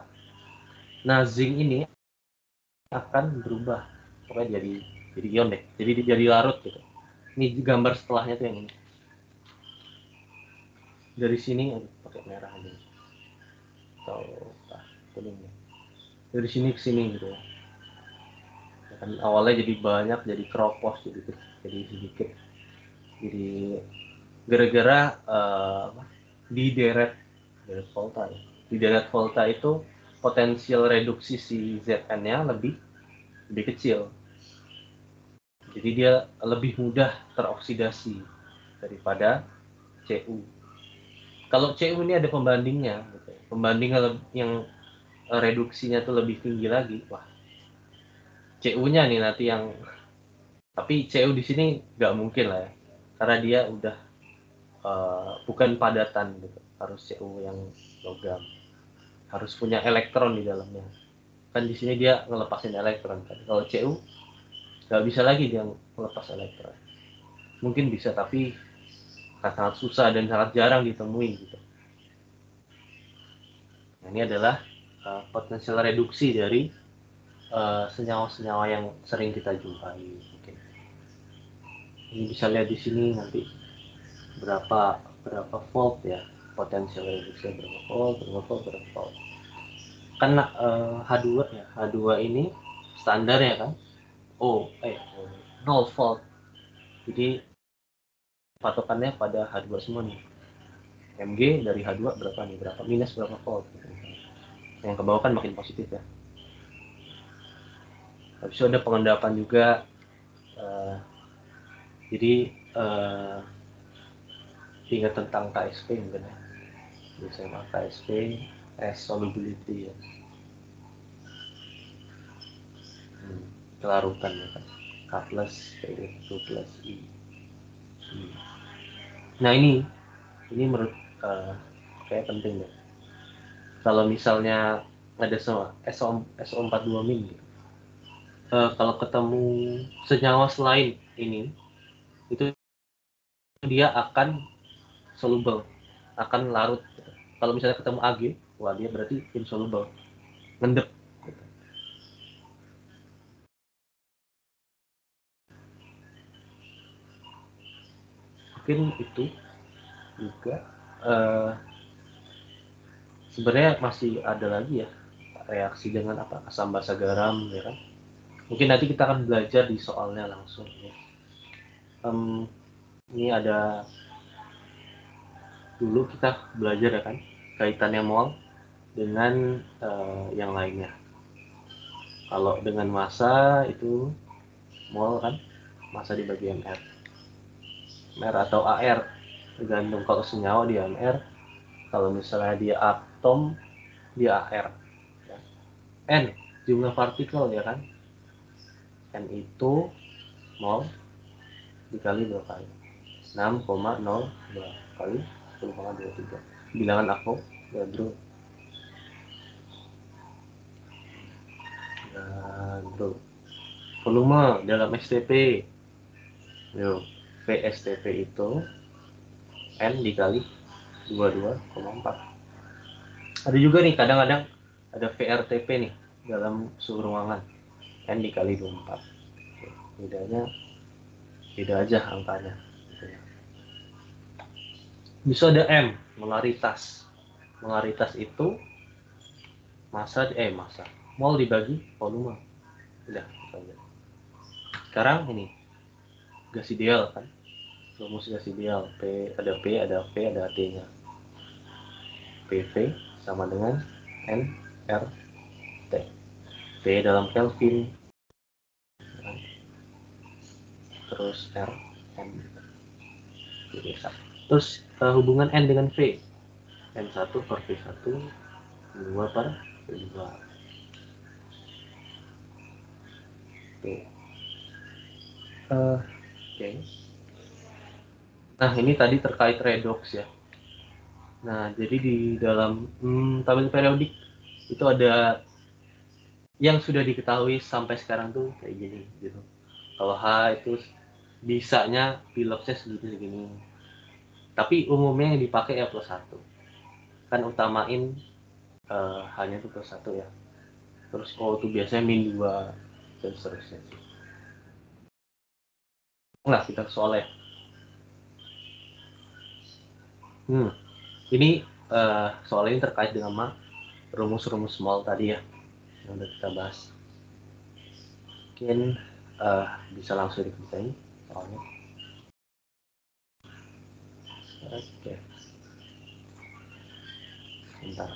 nah zinc ini akan berubah pokoknya jadi ion deh, jadi larut gitu. Ini gambar setelahnya tuh yang ini. Dari sini pakai merah aja atau kuning ya. Dari sini ke sini gitu ya. kan awalnya jadi banyak, jadi keropos, jadi sedikit, jadi gara-gara di deret volta ya. Di deret volta itu potensial reduksi si Zn-nya lebih kecil, jadi dia lebih mudah teroksidasi daripada Cu. Kalau Cu ini ada pembandingnya, gitu. Pembandingnya yang reduksinya tuh lebih tinggi lagi, wah Cu-nya nih nanti yang, tapi Cu di sini nggak mungkin lah ya, karena dia udah bukan padatan gitu, harus Cu yang logam, harus punya elektron di dalamnya. Kan di sini dia ngelepasin elektron kan. Kalau Cu nggak bisa lagi dia ngelepas elektron. Mungkin bisa tapi sangat susah dan sangat jarang ditemui gitu. Nah, ini adalah potensial reduksi dari senyawa-senyawa yang sering kita jumpai. Mungkin ini bisa lihat di sini nanti berapa volt ya, potensial reduksi berapa volt. Kan H2 ya, H2 ini standar ya kan, 0 volt. Jadi patokannya pada H2 semua nih. Mg dari H2 berapa nih, berapa minus berapa volt gitu. Yang ke bawah kan makin positif ya. Habis itu ada pengendapan juga, jadi ingat tentang KSP mungkin ya, biasanya KSP solubility ya, kelarutan ya kan, K plus P2 plus I. Nah ini menurut kayak penting deh. Kalau misalnya ada SO42 min gitu, kalau ketemu senyawa selain ini, itu dia akan soluble, akan larut gitu. Kalau misalnya ketemu Ag, wah dia berarti insoluble, ngendep gitu. Mungkin itu juga sebenarnya masih ada lagi ya reaksi dengan asam basa garam ya kan. Mungkin nanti kita akan belajar di soalnya langsung ya. Ini ada dulu kita belajar ya kan, kaitannya mol dengan yang lainnya. Kalau dengan massa itu mol kan massa dibagi mr, atau AR tergantung. Kalau senyawa dia mr, kalau misalnya dia atom dia AR ya. N jumlah partikel ya kan, N itu mol dikali berapa kali, 6,02 kali 10,23 bilangan Avogadro. Volume dalam STP, yuk VSTP itu N dikali 22,4. Ada juga nih kadang-kadang ada VRTP nih dalam suhu ruangan, N dikali 24. Bedanya beda aja angkanya gitu ya. Bisa ada M, molaritas. Molaritas itu massa mol dibagi volume. Udah saja. Sekarang ini gas ideal kan, rumus gas ideal, ada P ada T nya. PV sama dengan nRT. P dalam Kelvin, terus R M. Terus hubungan N dengan V, N1 per V1, N2 per V2. Oke. Nah ini tadi terkait redox ya. Nah jadi di dalam tabel periodik itu ada yang sudah diketahui sampai sekarang tuh kayak gini gitu. Kalau H itu bisanya Philipsnya segini. Tapi umumnya yang dipakai ya +1. Kan utamain H-nya itu +1 ya. Terus O itu biasanya -2 dan seterusnya. Nah, kita soalnya. Ini soal ini terkait dengan rumus-rumus mol tadi ya yang udah kita bahas. mungkin bisa langsung dikerjain soalnya. Oke, bentar.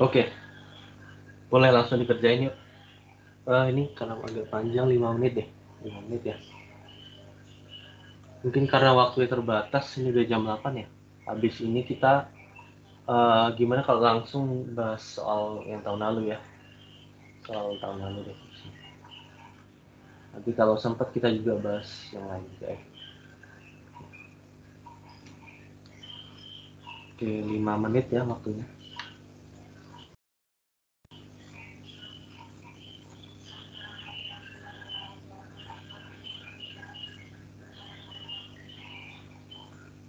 Oke, boleh langsung dikerjain yuk. Ini karena agak panjang 5 menit deh, 5 menit ya. Mungkin karena waktunya terbatas, ini udah jam 8 ya. Habis ini kita gimana kalau langsung bahas soal yang tahun lalu ya, soal tahun lalu deh. Nanti kalau sempat kita juga bahas yang lain juga ya. Oke, 5 menit ya waktunya.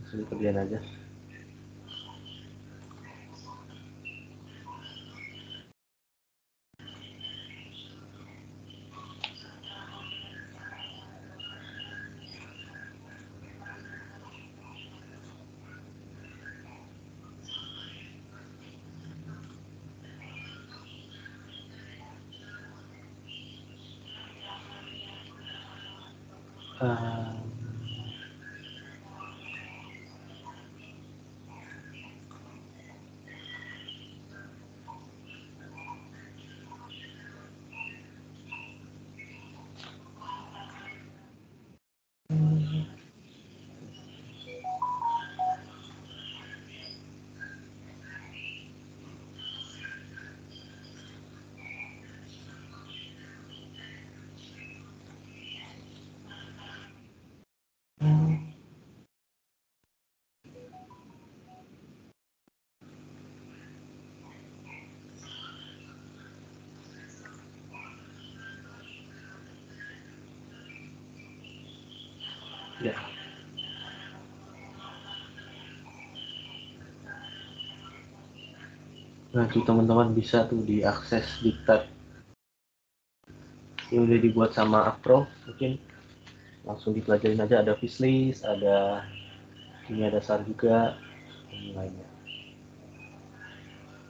Langsung dikerjain aja. Uh, ya. Nanti teman-teman bisa tuh diakses di tab yang udah dibuat sama Akpro, mungkin langsung dipelajarin aja. Ada wishlist, ada kimia dasar juga, dan lainnya.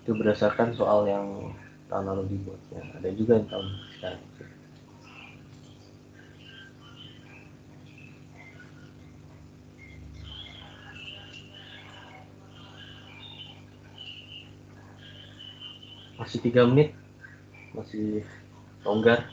Itu berdasarkan soal yang tahun lalu dibuatnya. Ada juga yang tahun sekarang. Masih 3 menit, masih longgar.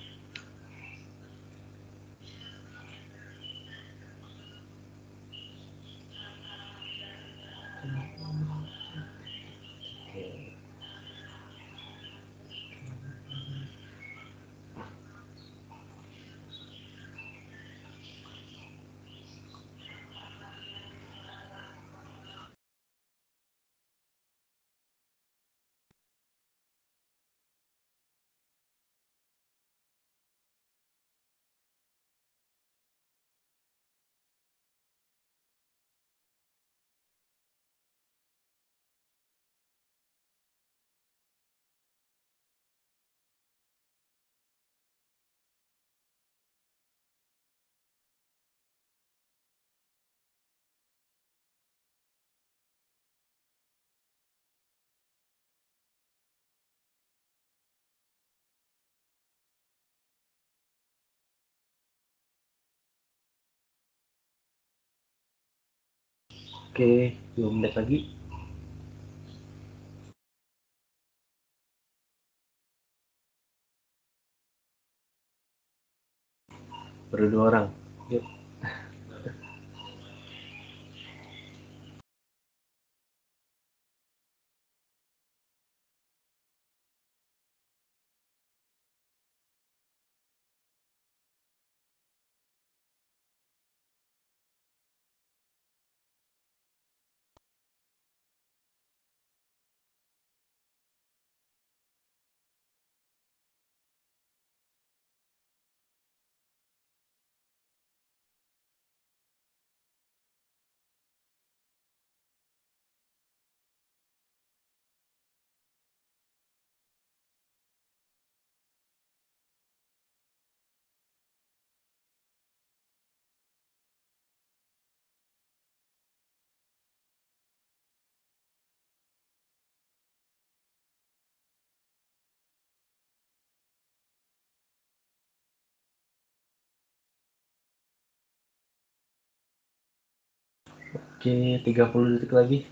Oke, 2 menit lagi. Baru 2 orang. Yuk. Oke, 30 detik lagi.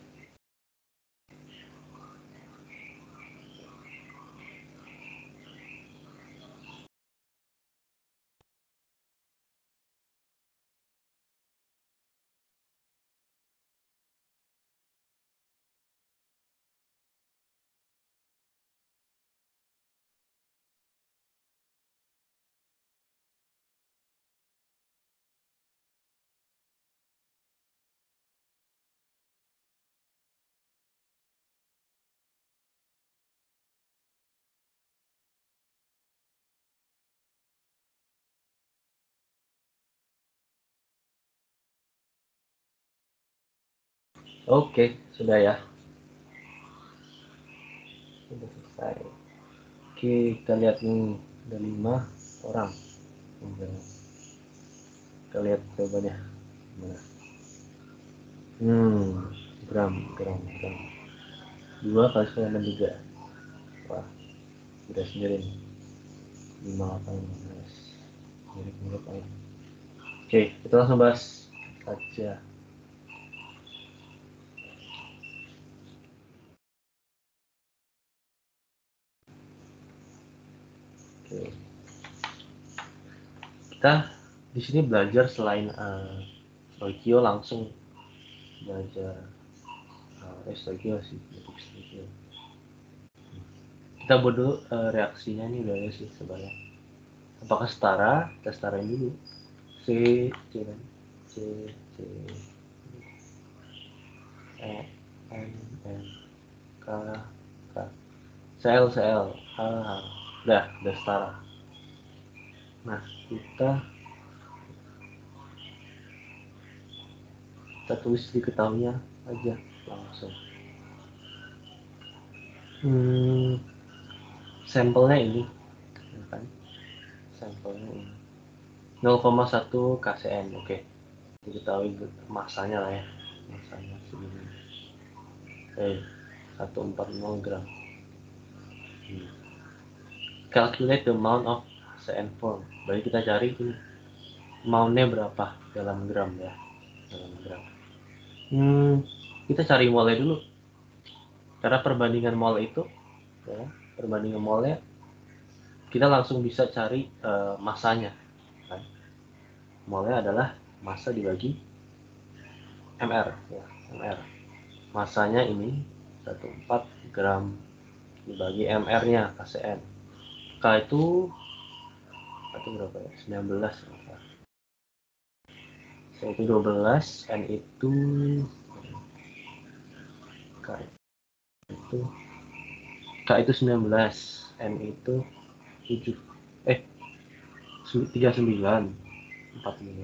Oke, sudah ya. Sudah selesai. Oke, kita lihat nih, ada 5 orang. Kita lihat jawabannya. Gimana? Gram. 2 kali 3. Wah, udah sendiri nih. 5, 8, 15. Mirip-mirip aja. Oke, kita langsung bahas saja. Oke. Kita di sini belajar selain Stoikio langsung belajar Stoikio sih, Stoikio. Kita buat dulu reaksinya nih udah ada sih sebenarnya. Apakah setara? Kita setarain dulu. C, C kan? C, E, N, K, K. Cl, H. Udah setara. Nah, kita tulis diketahuinya aja langsung. Sampelnya ini, ya kan? Sampelnya ini 0,1 kcn. Oke, diketahui masanya lah ya, masanya segini. 140 gram. Calculate the amount of CN form. Berarti kita cari ini amountnya berapa dalam gram ya, dalam gram. Kita cari molnya dulu. Karena perbandingan mol itu, ya, perbandingan molnya, kita langsung bisa cari masanya. Kan? Molnya adalah massa dibagi mr, ya, mr. Masanya ini 14 gram dibagi mr-nya kcn. K itu berapa ya? 19. C itu 12, N itu K itu 19, N itu 7. 39, 14.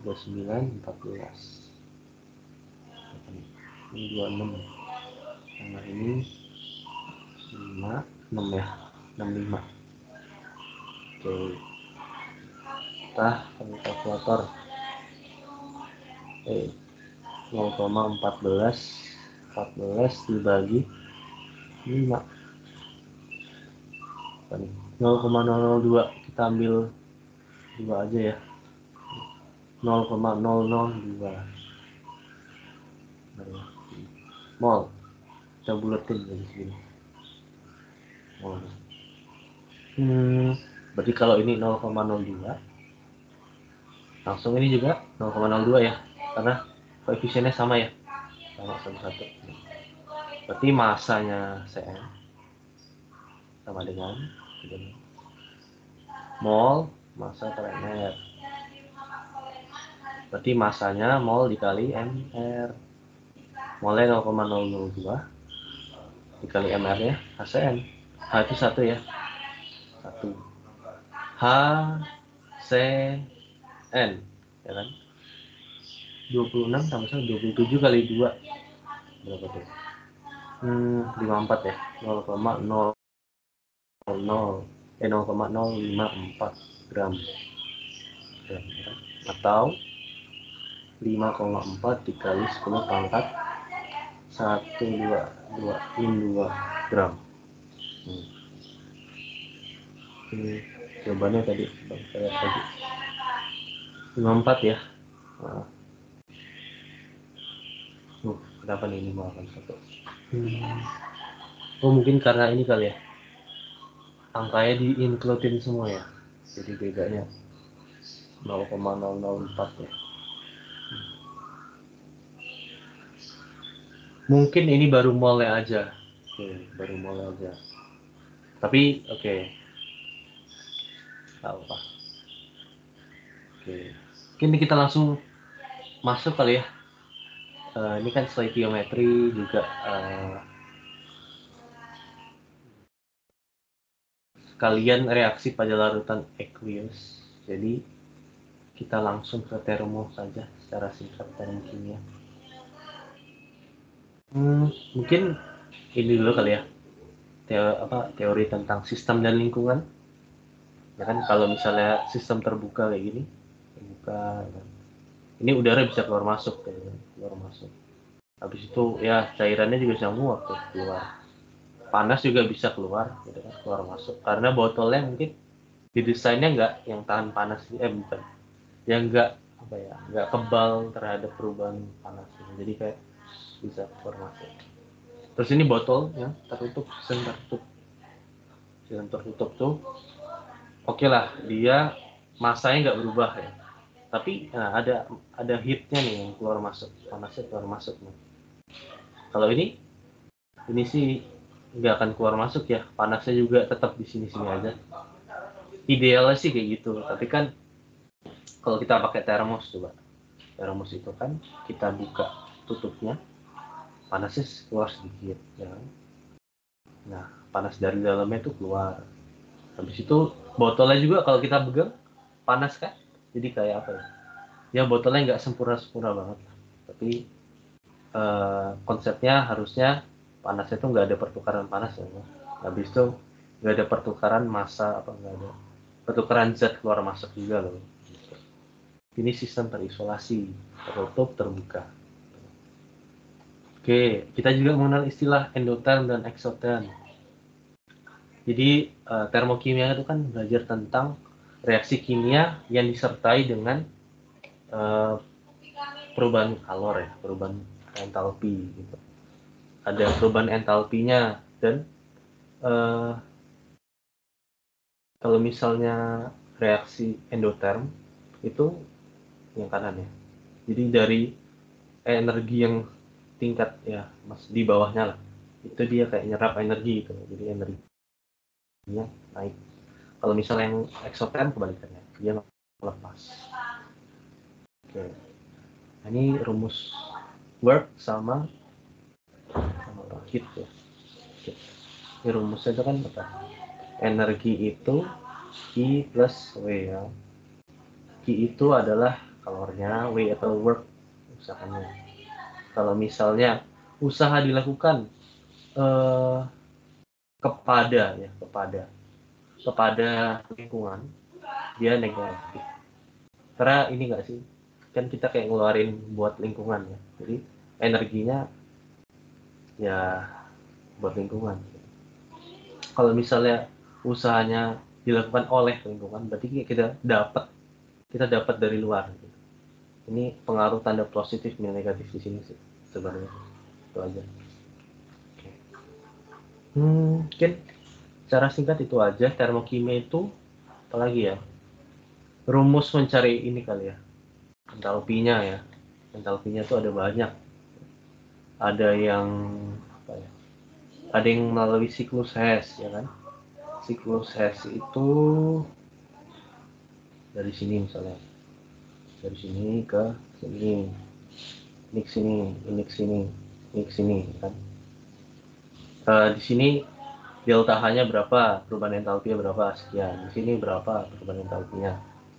39, 14. Ini 26. Nah ini 5, 6 ya. 65. Oke. Kita pakai kalkulator. 0,14 dibagi 5. 0,002. Kita ambil 2 aja ya. 0,002 mol. Kita buletin dari sini. Mol. Berarti kalau ini 0,02, langsung ini juga 0,02 ya, karena koefisiennya sama ya, sama 1. Berarti masanya Cn sama dengan mol massa per mr. Berarti masanya mol dikali mr. Molnya 0,002 dikali mr nya Hcn. H itu 1 ya, 1. H C N, ya kan? 26 tambah 1, 27 kali 2 berapa tuh? 54 ya, 0,054 gram. Atau 5,4 dikali 10 pangkat 122 gram. Oke, jawabannya tadi saya tadi 54 ya. Nah, kenapa nih 581? Oh mungkin karena ini kali ya, angkanya di-include-in semua ya, jadi bedanya 0,004 ya. Mungkin ini baru mulai aja. Oke, baru mulai aja. Tapi oke, nggak apa. Oke, mungkin kita langsung masuk kali ya. Ini kan stoikiometri juga sekalian reaksi pada larutan aqueous. Jadi kita langsung ke termo saja secara singkat termokimia. Mungkin ini dulu kali ya, teori tentang sistem dan lingkungan. Ya kan kalau misalnya sistem terbuka kayak gini, terbuka, ya kan? Ini udara bisa keluar masuk, keluar masuk. Habis itu ya cairannya juga bisa nguap tuh, keluar. Panas juga bisa keluar, gitu kan, keluar masuk. Karena botolnya mungkin didesainnya nggak yang tahan panas, bukan, yang nggak kebal terhadap perubahan panas. Gitu. Jadi kayak bisa keluar masuk. Terus ini botol yang tertutup, sistem tertutup tuh, oke lah, dia masanya nggak berubah ya. Tapi nah, ada heatnya nih yang keluar masuk, panasnya keluar masuk nih. Kalau ini sih nggak akan keluar masuk ya, panasnya juga tetap di sini-sini aja. Idealnya sih kayak gitu, tapi kan kalau kita pakai termos coba, termos itu kan kita buka tutupnya, panasnya keluar sedikit, ya kan? Nah, panas dari dalamnya itu keluar. Habis itu botolnya juga kalau kita pegang panas kan, jadi kayak apa ya? Ya botolnya nggak sempurna banget, tapi konsepnya harusnya panasnya itu nggak ada pertukaran panas ya. Habis itu nggak ada pertukaran massa, nggak ada pertukaran zat keluar masuk juga loh. Ini sistem terisolasi, tertutup, terbuka. Oke, kita juga mengenal istilah endotherm dan exotherm. Jadi termokimia itu kan belajar tentang reaksi kimia yang disertai dengan perubahan kalor ya, perubahan entalpi gitu. Ada perubahan entalpinya dan kalau misalnya reaksi endotherm itu yang kanan ya. Jadi dari energi yang tingkat ya mas di bawahnya lah, itu dia kayak nyerap energi gitu. Jadi energinya naik. Kalau misalnya yang exotherm kebalikannya, dia melepas. Oke. Nah, ini rumus work sama heat ya. Oke. Ini rumusnya itu kan apa? Energi itu Q plus W ya. Q itu adalah kalornya, W atau work usahanya. Kalau misalnya usaha dilakukan eh, kepada lingkungan, dia negatif. Karena ini enggak sih, kan kita kayak ngeluarin buat lingkungan ya. Jadi energinya ya buat lingkungan. Kalau misalnya usahanya dilakukan oleh lingkungan, berarti kita dapat dari luar. Ini pengaruh tanda positif dan negatif di sini sih sebenarnya, itu aja. Oke. Mungkin cara singkat itu aja. Termokimia itu apalagi ya, rumus mencari ini kali ya, entalpinya ya. Entalpinya tuh ada banyak, ada yang apa ya, ada yang melalui siklus Hess ya kan. Siklus Hess itu dari sini misalnya, dari sini ke sini, ini ke sini, ini ke sini, ini ke sini kan. Di sini delta H-nya berapa, perubahan entalpinya berapa, sekian. Di sini berapa perubahan entalpinya,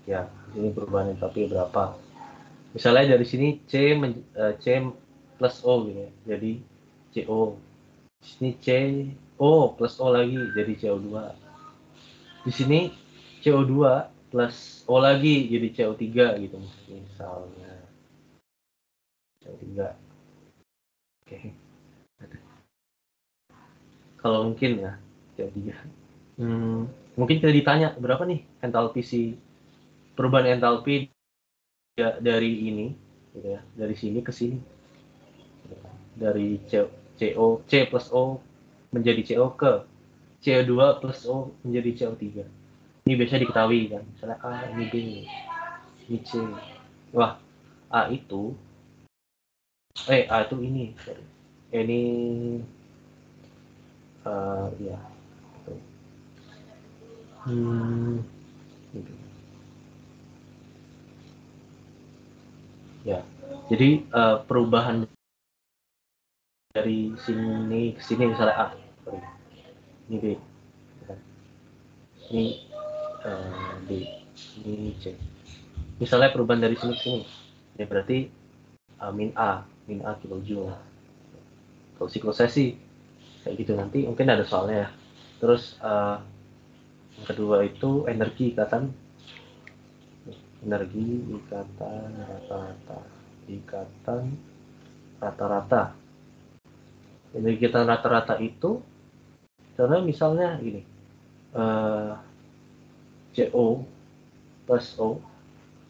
ya. Di sini perubahan entalpi berapa. Misalnya dari sini C plus O gitu ya, jadi CO. Di sini CO plus O lagi, jadi CO2. Di sini CO2 plus O lagi, jadi CO3 gitu misalnya. CO3. Oke. Kalau mungkin ya, CO3. Mungkin kita ditanya berapa nih entalpi perubahan entalpi ya dari ini gitu ya, dari sini ke sini, dari C plus O menjadi CO ke CO2 plus O menjadi CO3. Ini biasa diketahui kan, misalnya A ini B ini C. Wah, A itu A itu ini, sorry. Ini ya gitu. Gitu. Ya, jadi perubahan dari sini ke sini misalnya A, sorry. Ini B, ini D, ini C. Misalnya perubahan dari sini ke sini, ya berarti min A kilojoule. Kalau siklus sih kayak gitu, nanti mungkin ada soalnya ya. Terus yang kedua itu energi ikatan rata-rata. Energi ikatan rata-rata itu karena misalnya gini, CO plus O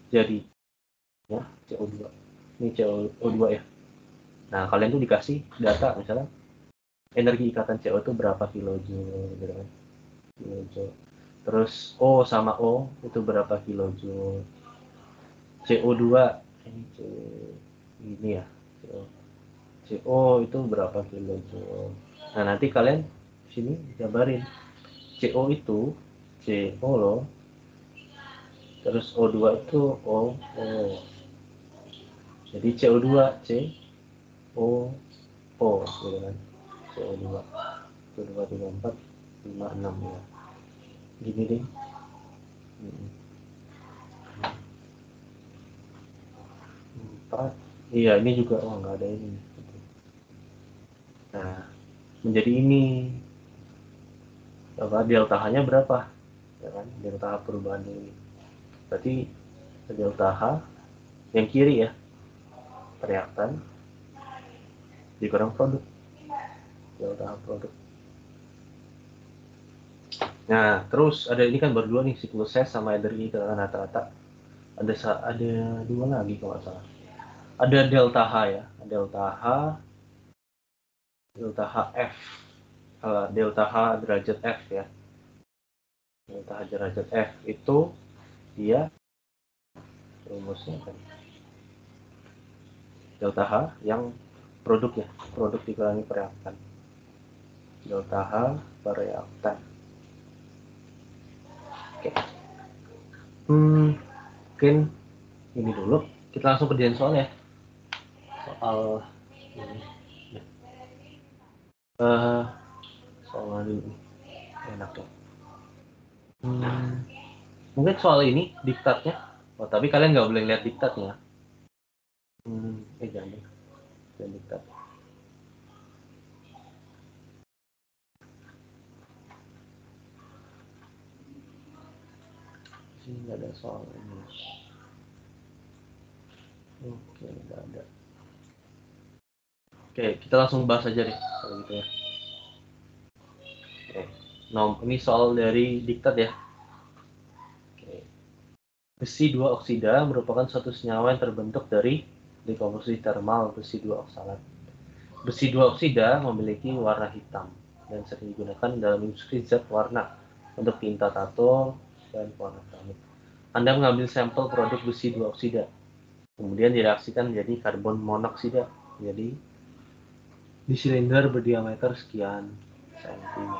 jadi ya CO2. Ini CO2 ya. Nah, kalian tuh dikasih data misalnya energi ikatan CO itu berapa kilojoule gitu kan. Kilojoule. Terus O sama O itu berapa kilojoule. CO2 ini ya. CO itu berapa kilojoule. Nah, nanti kalian sini gambarin. CO itu CO loh. Terus O2 itu O. Jadi CO2 C O gitu kan. CO2 1 2 3 4 5 6 ya. Gini deh. Iya, ini juga nggak ada ini. Nah, menjadi ini delta H-nya berapa? Ya kan, delta H perubahan ini. Berarti delta H yang kiri ya, reaktan dikurang produk. Delta H produk. Nah, terus ada ini kan berdua nih, siklus S sama energi ikatan rata-rata. Ada dua lagi kalau nggak salah. Ada delta H ya, delta HF, delta H derajat F ya. Delta H derajat F itu dia rumusnya kan delta H yang produk ya, produk dikurangi pereaktan. Delta H pereaktan. Oke. Mungkin ini dulu. Kita langsung kerjain soal ya. Soal ini. Soal dulu. Enak ya. Mungkin soal ini diktatnya. Oh, tapi kalian nggak boleh lihat diktatnya. Jangan diktat. Sini nggak ada soal ini. Oke, nggak ada. Oke, kita langsung bahas aja deh kalau gitu ya. Oke. Ini soal dari diktat ya. Oke. Besi 2 oksida merupakan suatu senyawa yang terbentuk dari dekomposisi termal besi 2 oksalat. Besi 2 oksida memiliki warna hitam dan sering digunakan dalam industri zat warna untuk tinta tato dan warna keramik. Anda mengambil sampel produk besi 2 oksida, kemudian direaksikan menjadi karbon monoksida, jadi di silinder berdiameter sekian cm.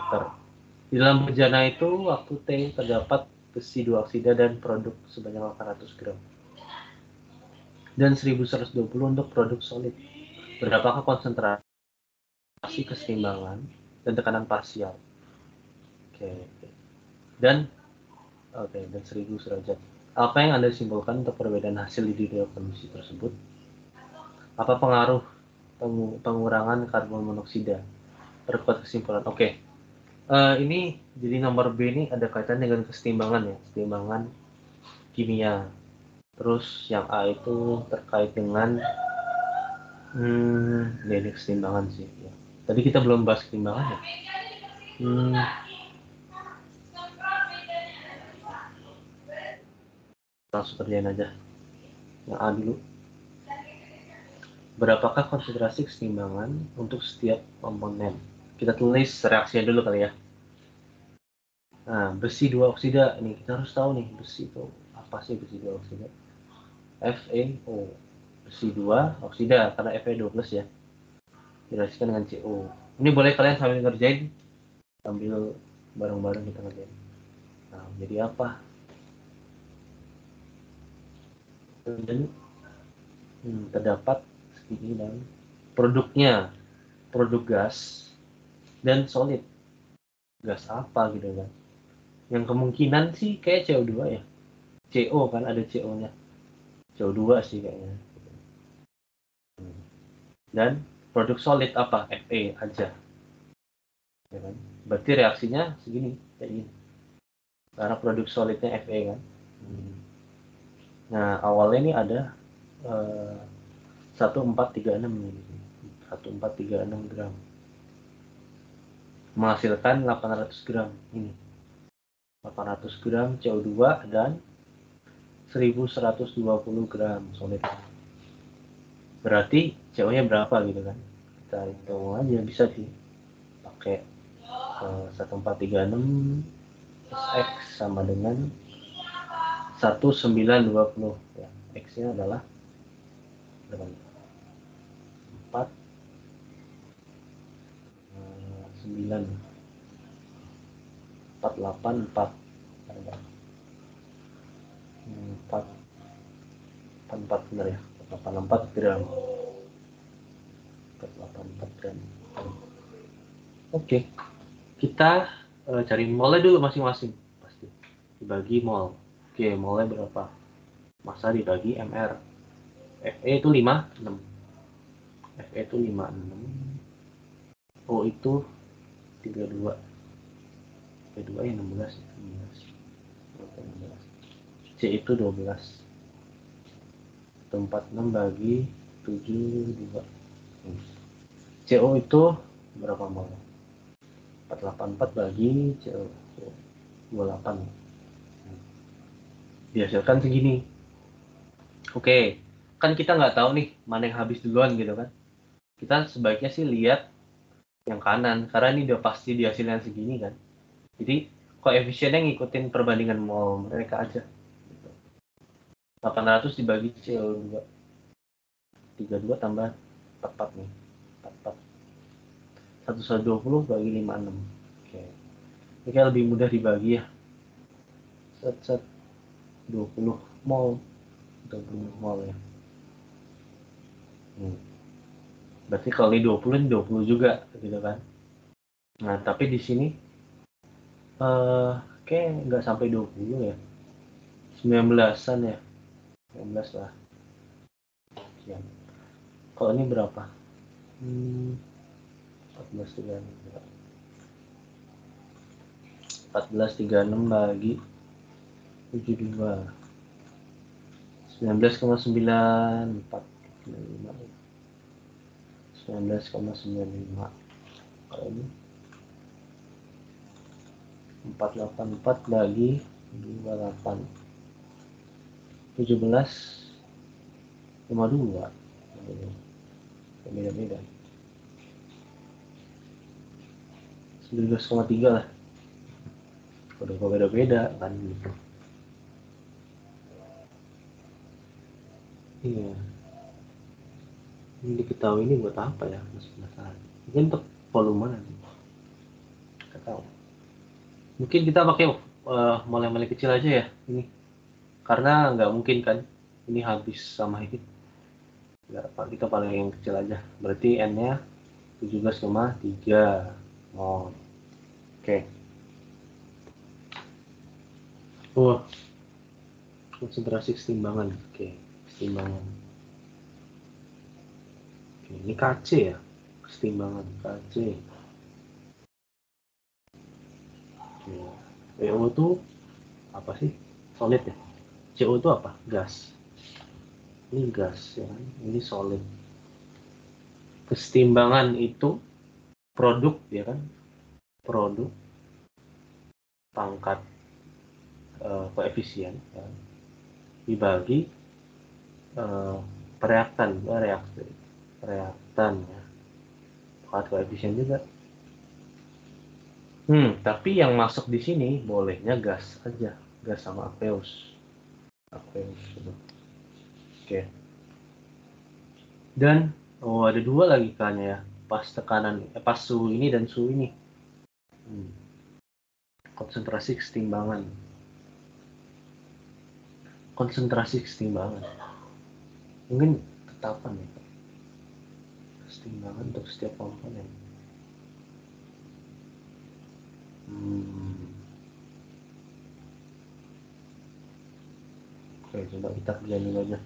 Di dalam bejana itu, waktu T terdapat besi 2 oksida dan produk sebanyak 800 gram. Dan 1120 untuk produk solid. Berapakah konsentrasi keseimbangan dan tekanan parsial? Oke. Dan 1000 derajat. Apa yang Anda simpulkan untuk perbedaan hasil di dua kondisi tersebut? Apa pengaruh pengurangan karbon monoksida? Perkuat kesimpulan. Oke. Ini jadi nomor B ini ada kaitan dengan keseimbangan ya, keseimbangan kimia. Terus yang A itu terkait dengan ini keseimbangan sih. Ya. Tadi kita belum bahas keseimbangan ya. Langsung kerjain aja. Yang A dulu. Berapakah konsentrasi keseimbangan untuk setiap komponen? Kita tulis reaksinya dulu kali ya. Nah, besi 2 oksida. Ini kita harus tahu nih, besi itu apa sih besi 2 oksida? FeO. Besi 2 oksida, karena Fe 12 ya. Direaksikan dengan CO. Ini boleh kalian sambil ngerjain. Sambil bareng-bareng kita ngerjain. Nah, jadi apa? Dan terdapat segini dan produknya. Produk gas dan solid. Gas apa gitu kan? Yang kemungkinan sih kayak CO2 ya. CO kan ada CO-nya. CO2 sih kayaknya. Dan produk solid apa? Fe aja. Ya kan? Berarti reaksinya segini kayak gini. Karena produk solidnya Fe kan. Nah, awalnya ini ada 1436 nih. 1436 gram. Menghasilkan 800 gram ini. 800 gram CO2 dan 1120 gram solid. Berarti CO-nya berapa gitu kan? Kita hitung aja bisa sih. Pakai 1436 X sama dengan 1920 ya. X-nya adalah 4 9 484 4 4 benar ya, 484 gram. 484 gram. Oke, kita cari molnya dulu masing-masing pasti. Dibagi mol. Oke, molnya berapa? Massa dibagi mr. Fe itu 56. Fe itu 56. O itu 32. 32 yang 16. C itu 12. 46 bagi 72. CO itu berapa mol? 484 bagi CO 28. Dihasilkan segini. Oke, kan kita nggak tahu nih mana yang habis duluan gitu kan. Kita sebaiknya sih lihat yang kanan, karena ini udah pasti dihasilkan segini kan. Jadi koefisiennya ngikutin perbandingan mol mereka aja. 800 dibagi CO2. 32 tambah 44 nih. 44. 1120 bagi 56. Oke. Ini kayak lebih mudah dibagi ya. Set 20 mol. 20 mol ya. Berarti kalau ini 20, ini 20 juga gitu kan. Nah, tapi di sini kayak nggak sampai 20 ya. 19-an ya. 19 lah. Ya. Kalau ini berapa? 1436 bagi 72. 19,94. 19,95. Kalau ini 484 bagi 28. 17,52. Beda-beda. 19,3 lah. Udah beda-beda kan gitu. Iya. Ini diketahui ini buat apa ya? Masih penasaran. Mungkin untuk volume nanti. Nggak tahu. Mungkin kita pakai mol yang paling kecil aja ya ini. Karena nggak mungkin kan ini habis sama ini. Nggak, kita paling yang kecil aja. Berarti N-nya 17,3 mol. Oke. Wah. Konsentrasi keseimbangan. Oke, keseimbangan. Oke, ini Kc ya. Keseimbangan Kc. Oke. PO itu apa sih? Solid ya. CO itu apa? Gas. Ini gas ya kan. Ini solid. Keseimbangan itu produk ya kan. Produk pangkat koefisien ya, dibagi reaktan ya, pangkat koefisien juga. Tapi yang masuk di sini bolehnya gas aja, gas sama aqueous gitu. Oke. Dan ada dua lagi K-nya ya, pas suhu ini dan suhu ini. Konsentrasi kesetimbangan mungkin tetapan ya, kesetimbangan untuk setiap komponen. Oke, coba kita kerjain dulu aja.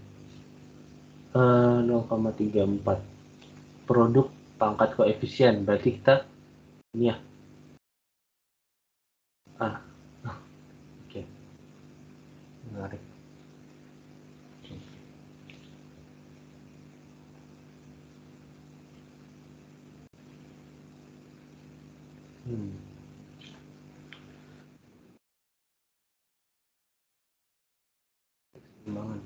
0,34 produk pangkat koefisien, berarti kita ini ya. Oke. Menarik. Kesetimbangan.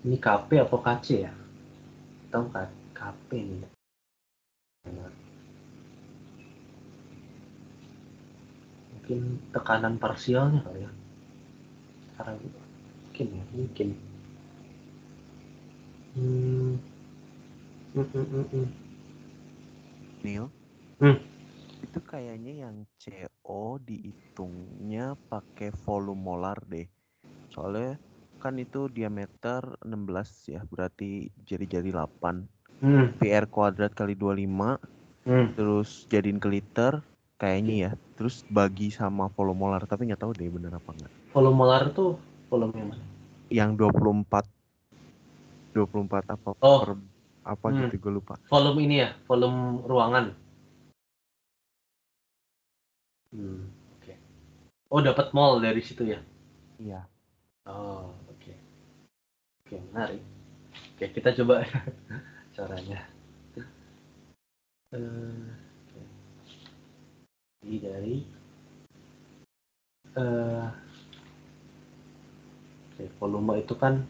Ini KP atau KC ya? Tahu kan? KP nih. Mungkin tekanan parsialnya kali ya. Sekarang mungkin. Neil, itu kayaknya yang CO dihitungnya pakai volume molar deh. Soalnya kan itu diameter 16 ya, berarti jadi 8. PR kuadrat kali 25, terus jadiin ke liter, kayaknya ya. Terus bagi sama volume molar, tapi nggak tahu deh bener apa nggak. Volume molar tuh volume yang mana? Yang 24 apa per apa gitu, gue lupa. Volume ini ya, volume ruangan. Oke. Oh, dapat mol dari situ ya? Iya. Oh, oke. Oke, menarik. Oke, kita coba caranya. Ini dari volume itu kan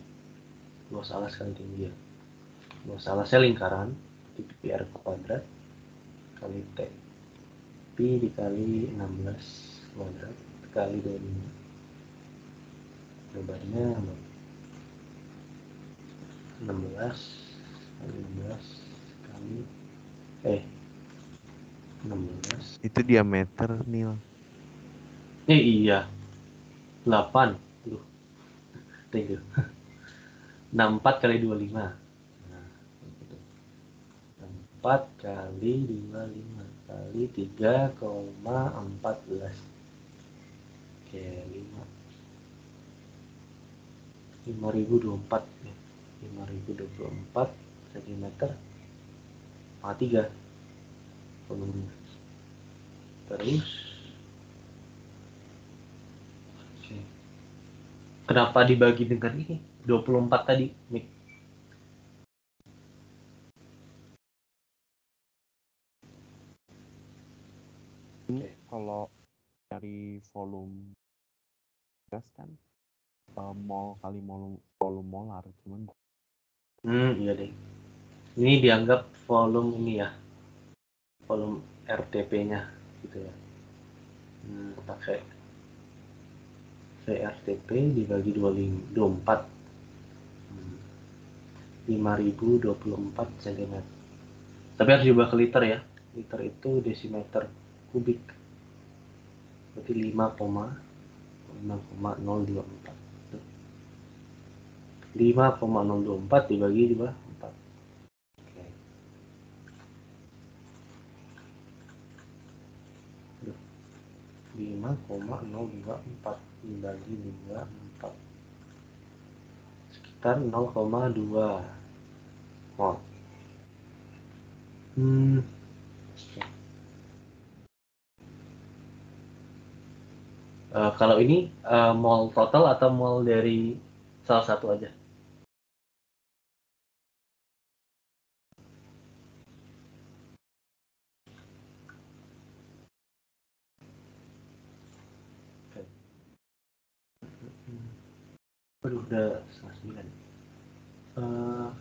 luas alas kali tinggi ya. Luas alasnya lingkaran, PR kuadrat kali T. Pi dikali 16 kuadrat kali 25. Jawabannya 16 kali 16. Itu diameter, Nil. Iya. 8. Thank you. 64 kali 25. 4 kali 25 kali 3,14. Oke, 5024 ya. 5024 cm sama 3 volume. Terus kenapa dibagi dengan ini 24 tadi, Mik? Kalau dari volume gas kan mol kali volume molar, cuman iya deh. Ini dianggap volume ini ya, volume RTP-nya gitu ya. Pakai VRTP dibagi 24. 5024 cm. Tapi harus diubah ke liter ya. Liter itu desimeter kubik. Berarti 5,024. 5,024 dibagi 24. Oke. 5,024 dibagi 24. Sekitar 0,2 mol. Kalau ini mol total atau mol dari salah satu aja? Aduh, udah setengah 9.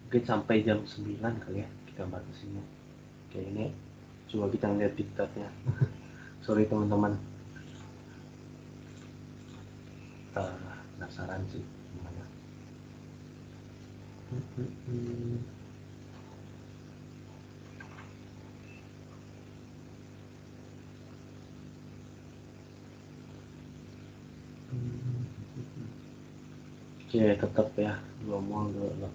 Mungkin sampai jam 9 kali ya kita batasinnya. Kayak ini coba kita ngeliat diktatnya. Sorry teman-teman, penasaran sih gimana. Oke, tetap ya 2 mol 18.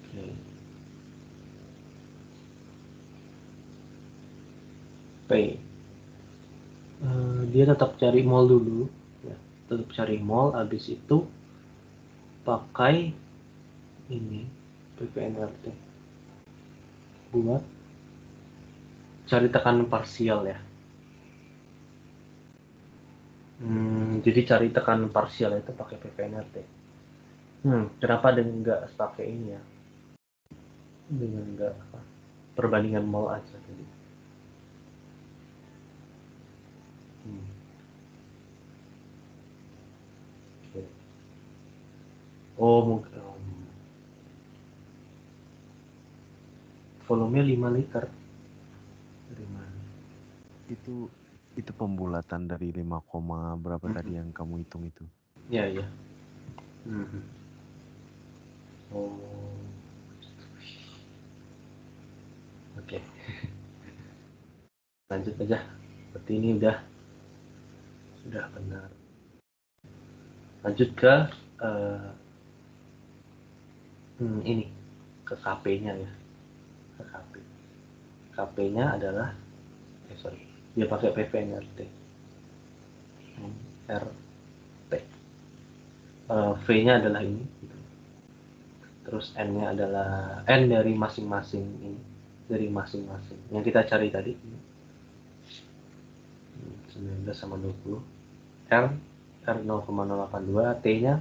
Oke. P. Dia tetap cari mall dulu ya. Tetap cari mall, habis itu pakai ini PPNRT buat cari tekanan parsial ya. Jadi cari tekanan parsial itu pakai PPNRT. Kenapa dengan nggak pakai ini ya? Dengan nggak perbandingan mall aja tadi. Okay. Oh mungkin volume 5 liter dari mana? Itu pembulatan dari 5, berapa tadi yang kamu hitung itu? Ya. Oh. Oke. Lanjut aja. Seperti ini sudah benar. Lanjut ke ini ke KP-nya ya. Ke KP. KP-nya adalah dia pakai PPNRT. RT. V-nya adalah ini. Terus N-nya adalah N dari masing-masing ini. Dari masing-masing. Yang kita cari tadi. 19 sama 20. R 0,082. T-nya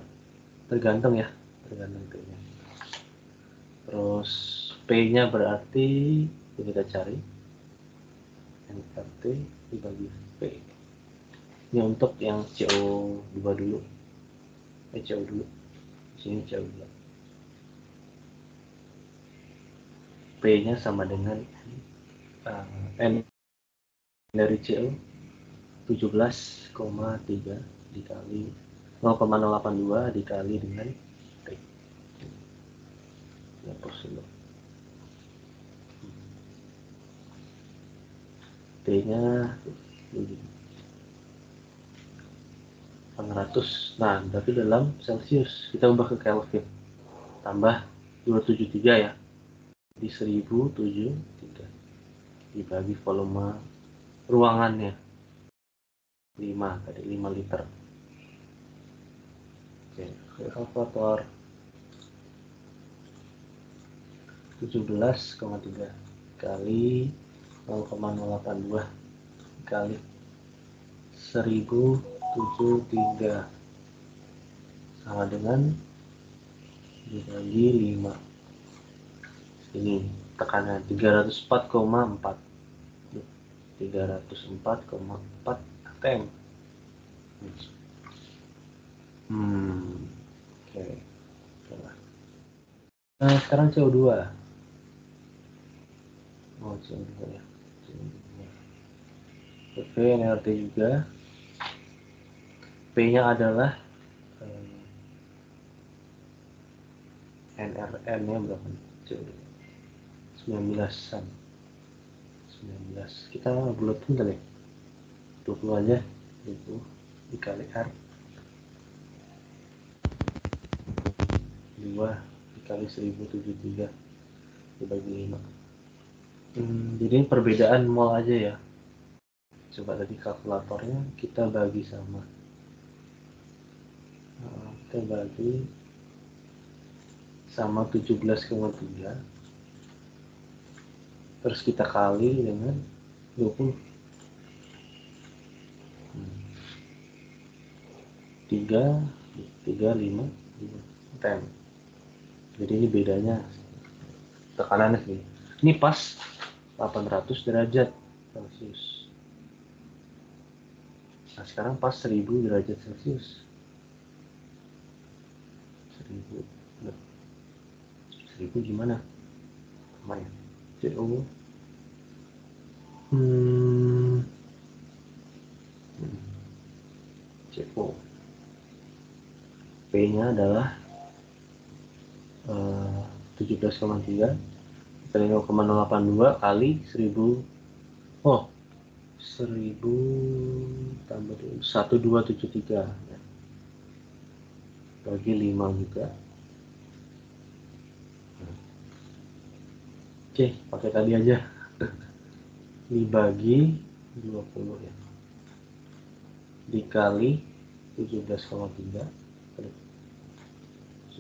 tergantung ya. Tergantung T-nya. Terus P-nya berarti kita cari NRT dibagi P. Ini untuk yang CO2 dulu. CO dulu. Sini CO2. P-nya sama dengan N dari CO 17,3 dikali 0,082 dikali dengan T. Ya, dulu. T-nya 800. Nah, berarti dalam Celsius. Kita ubah ke Kelvin. Tambah 273 ya. Di 1073 dibagi volume ruangannya 5 tadi 5 liter. Oke, kalkulator 17,3 kali 0,082 kali 1073 sama dengan dibagi 5. Ini tekanan 304,4 atm. Oke. Nah, sekarang CO2. CO2 ya. PV NRT juga. P-nya adalah NRN-nya berapa? 19-an. 19. Kita bulatin kali. 20 aja. 20 dikali R. 2 dikali 1073 dibagi 5. Jadi perbedaan mol aja ya. Coba tadi kalkulatornya kita bagi sama. Kita bagi sama 17,3. Terus kita kali dengan 20. 3, 5, 10. Jadi ini bedanya tekanannya sih. Ini pas 800 derajat Celcius. Nah sekarang pas 1000 derajat Celcius. 1000. Loh, 1000 gimana? Sama ya. CO. CO. P-nya adalah 17,3 kali 0,082 kali 1000. Oh, 1000 tambah 1273 ya. Bagi 5 juga. Oke, pakai tadi aja. Dibagi 20 ya. Dikali 17,3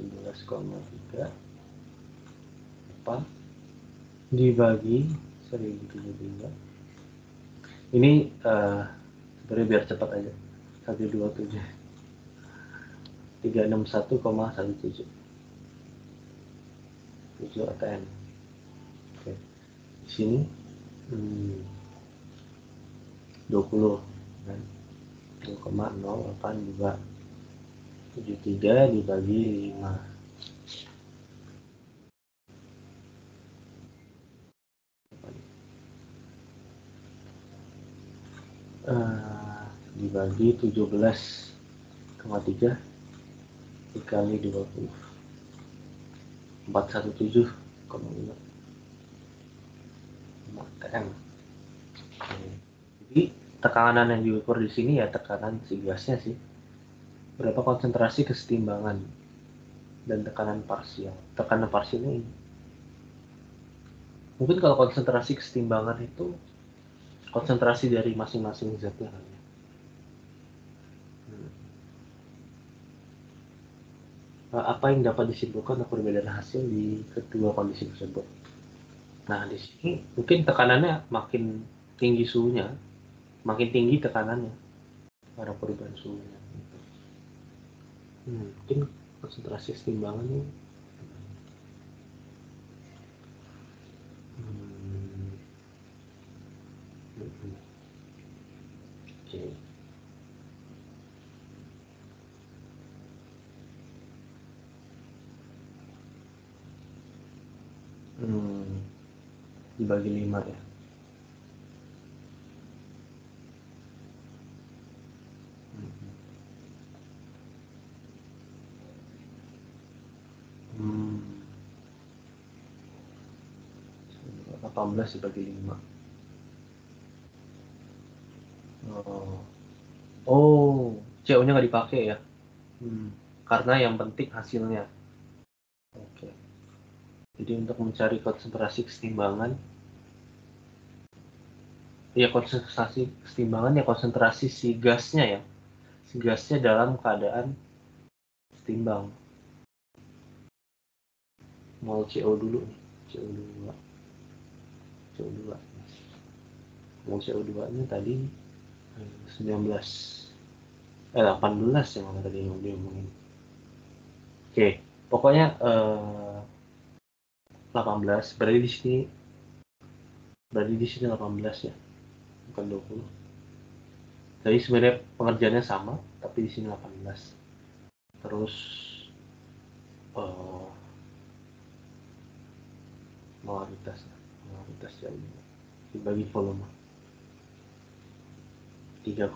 17,3 apa dibagi 1073. Ini sebenarnya biar cepat aja. 127 361,17 7 ATM. Oke. Di sini 20 kan 0,0873 dibagi 5. Dibagi 17,3 dikali 20 417,5 TM. Jadi tekanan yang diukur di sini ya tekanan si gasnya sih, berapa konsentrasi kesetimbangan dan tekanan parsial. Tekanan parsialnya ini. Mungkin kalau konsentrasi kesetimbangan itu konsentrasi dari masing-masing zatnya kan ya. Apa yang dapat disimpulkan dari perbedaan hasil di kedua kondisi tersebut. Nah, di sini mungkin tekanannya makin tinggi suhunya, makin tinggi tekanannya karena perubahan suhunya. Mungkin konsentrasi kesetimbangannya oke. Dibagi 5 ya. Hmm. 18 dibagi 5. Oh, CO-nya nggak dipakai ya. Karena yang penting hasilnya. Oke. Jadi untuk mencari konsentrasi kesetimbangan, ya konsentrasi kesetimbangan ya konsentrasi si gasnya ya. Si gasnya dalam keadaan setimbang. Mol CO dulu nih. CO2. CO2. Mol CO2 nya tadi 18 yang tadi yang diomongin. Oke, pokoknya 18 berarti di sini 18 ya, bukan 20. Jadi sebenarnya pengerjaannya sama, tapi di sini 18. Terus molaritas jauh dibagi volume 3,6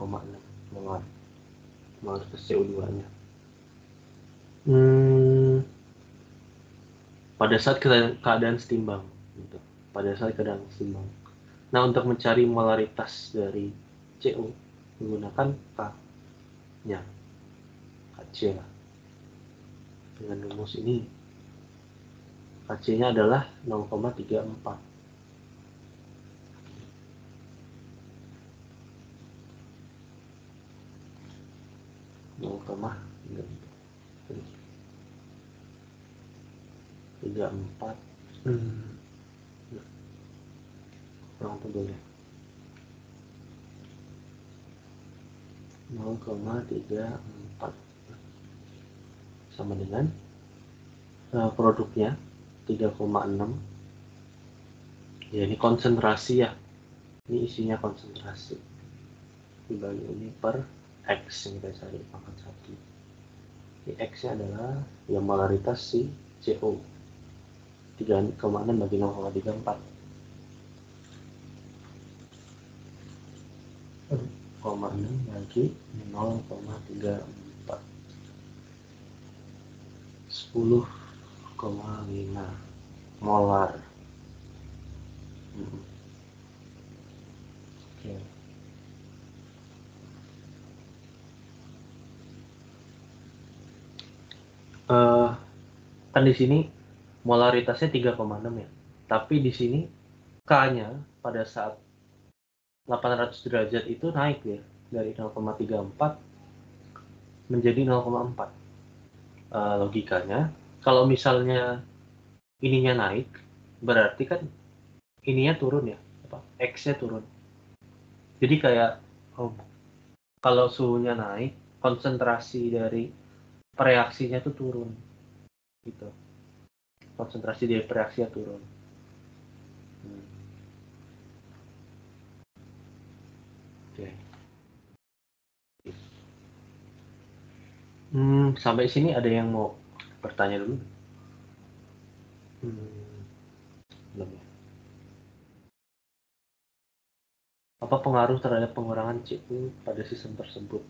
molaritas CO2-nya. Pada saat keadaan setimbang gitu. Nah, untuk mencari molaritas dari CO menggunakan K-nya, Kc lah. Dengan rumus ini Kc-nya adalah 0,34. Tiga empat kurang tebal ya 0,34 sama dengan produknya 3,6. Ya ini konsentrasi ya, ini isinya konsentrasi dibagi ini per X yang kita cari pangkat 1. Ini X nya adalah yang molaritas si CO, 3,6 bagi 0,34, 0,6 bagi 0,34, 10,5 molar. Oke. Kan di sini molaritasnya 3,6 ya. Tapi di sini K-nya pada saat 800 derajat itu naik ya, dari 0,34 menjadi 0,4. Logikanya kalau misalnya ininya naik, berarti kan ininya turun ya, X-nya turun. Jadi kayak kalau suhunya naik, konsentrasi dari reaksinya tuh turun gitu. Konsentrasi dari reaksinya turun. Oke. Sampai sini ada yang mau bertanya dulu? Belum ya. Apa pengaruh terhadap pengurangan CO pada sistem tersebut?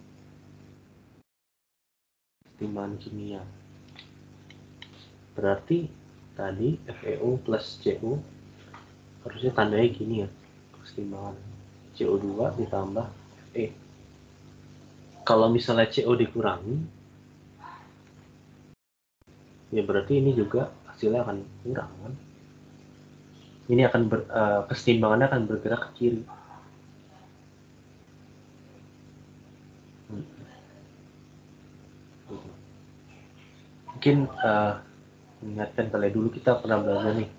Timbangan kimia. Berarti tadi FeO plus CO harusnya tandanya gini ya, keseimbangan CO2 ditambah Fe. Kalau misalnya CO dikurangi, ya berarti ini juga hasilnya akan kurang kan? Ini akan keseimbangannya akan bergerak ke kiri. Mungkin mengingatkan kalian dulu kita pernah belajar nih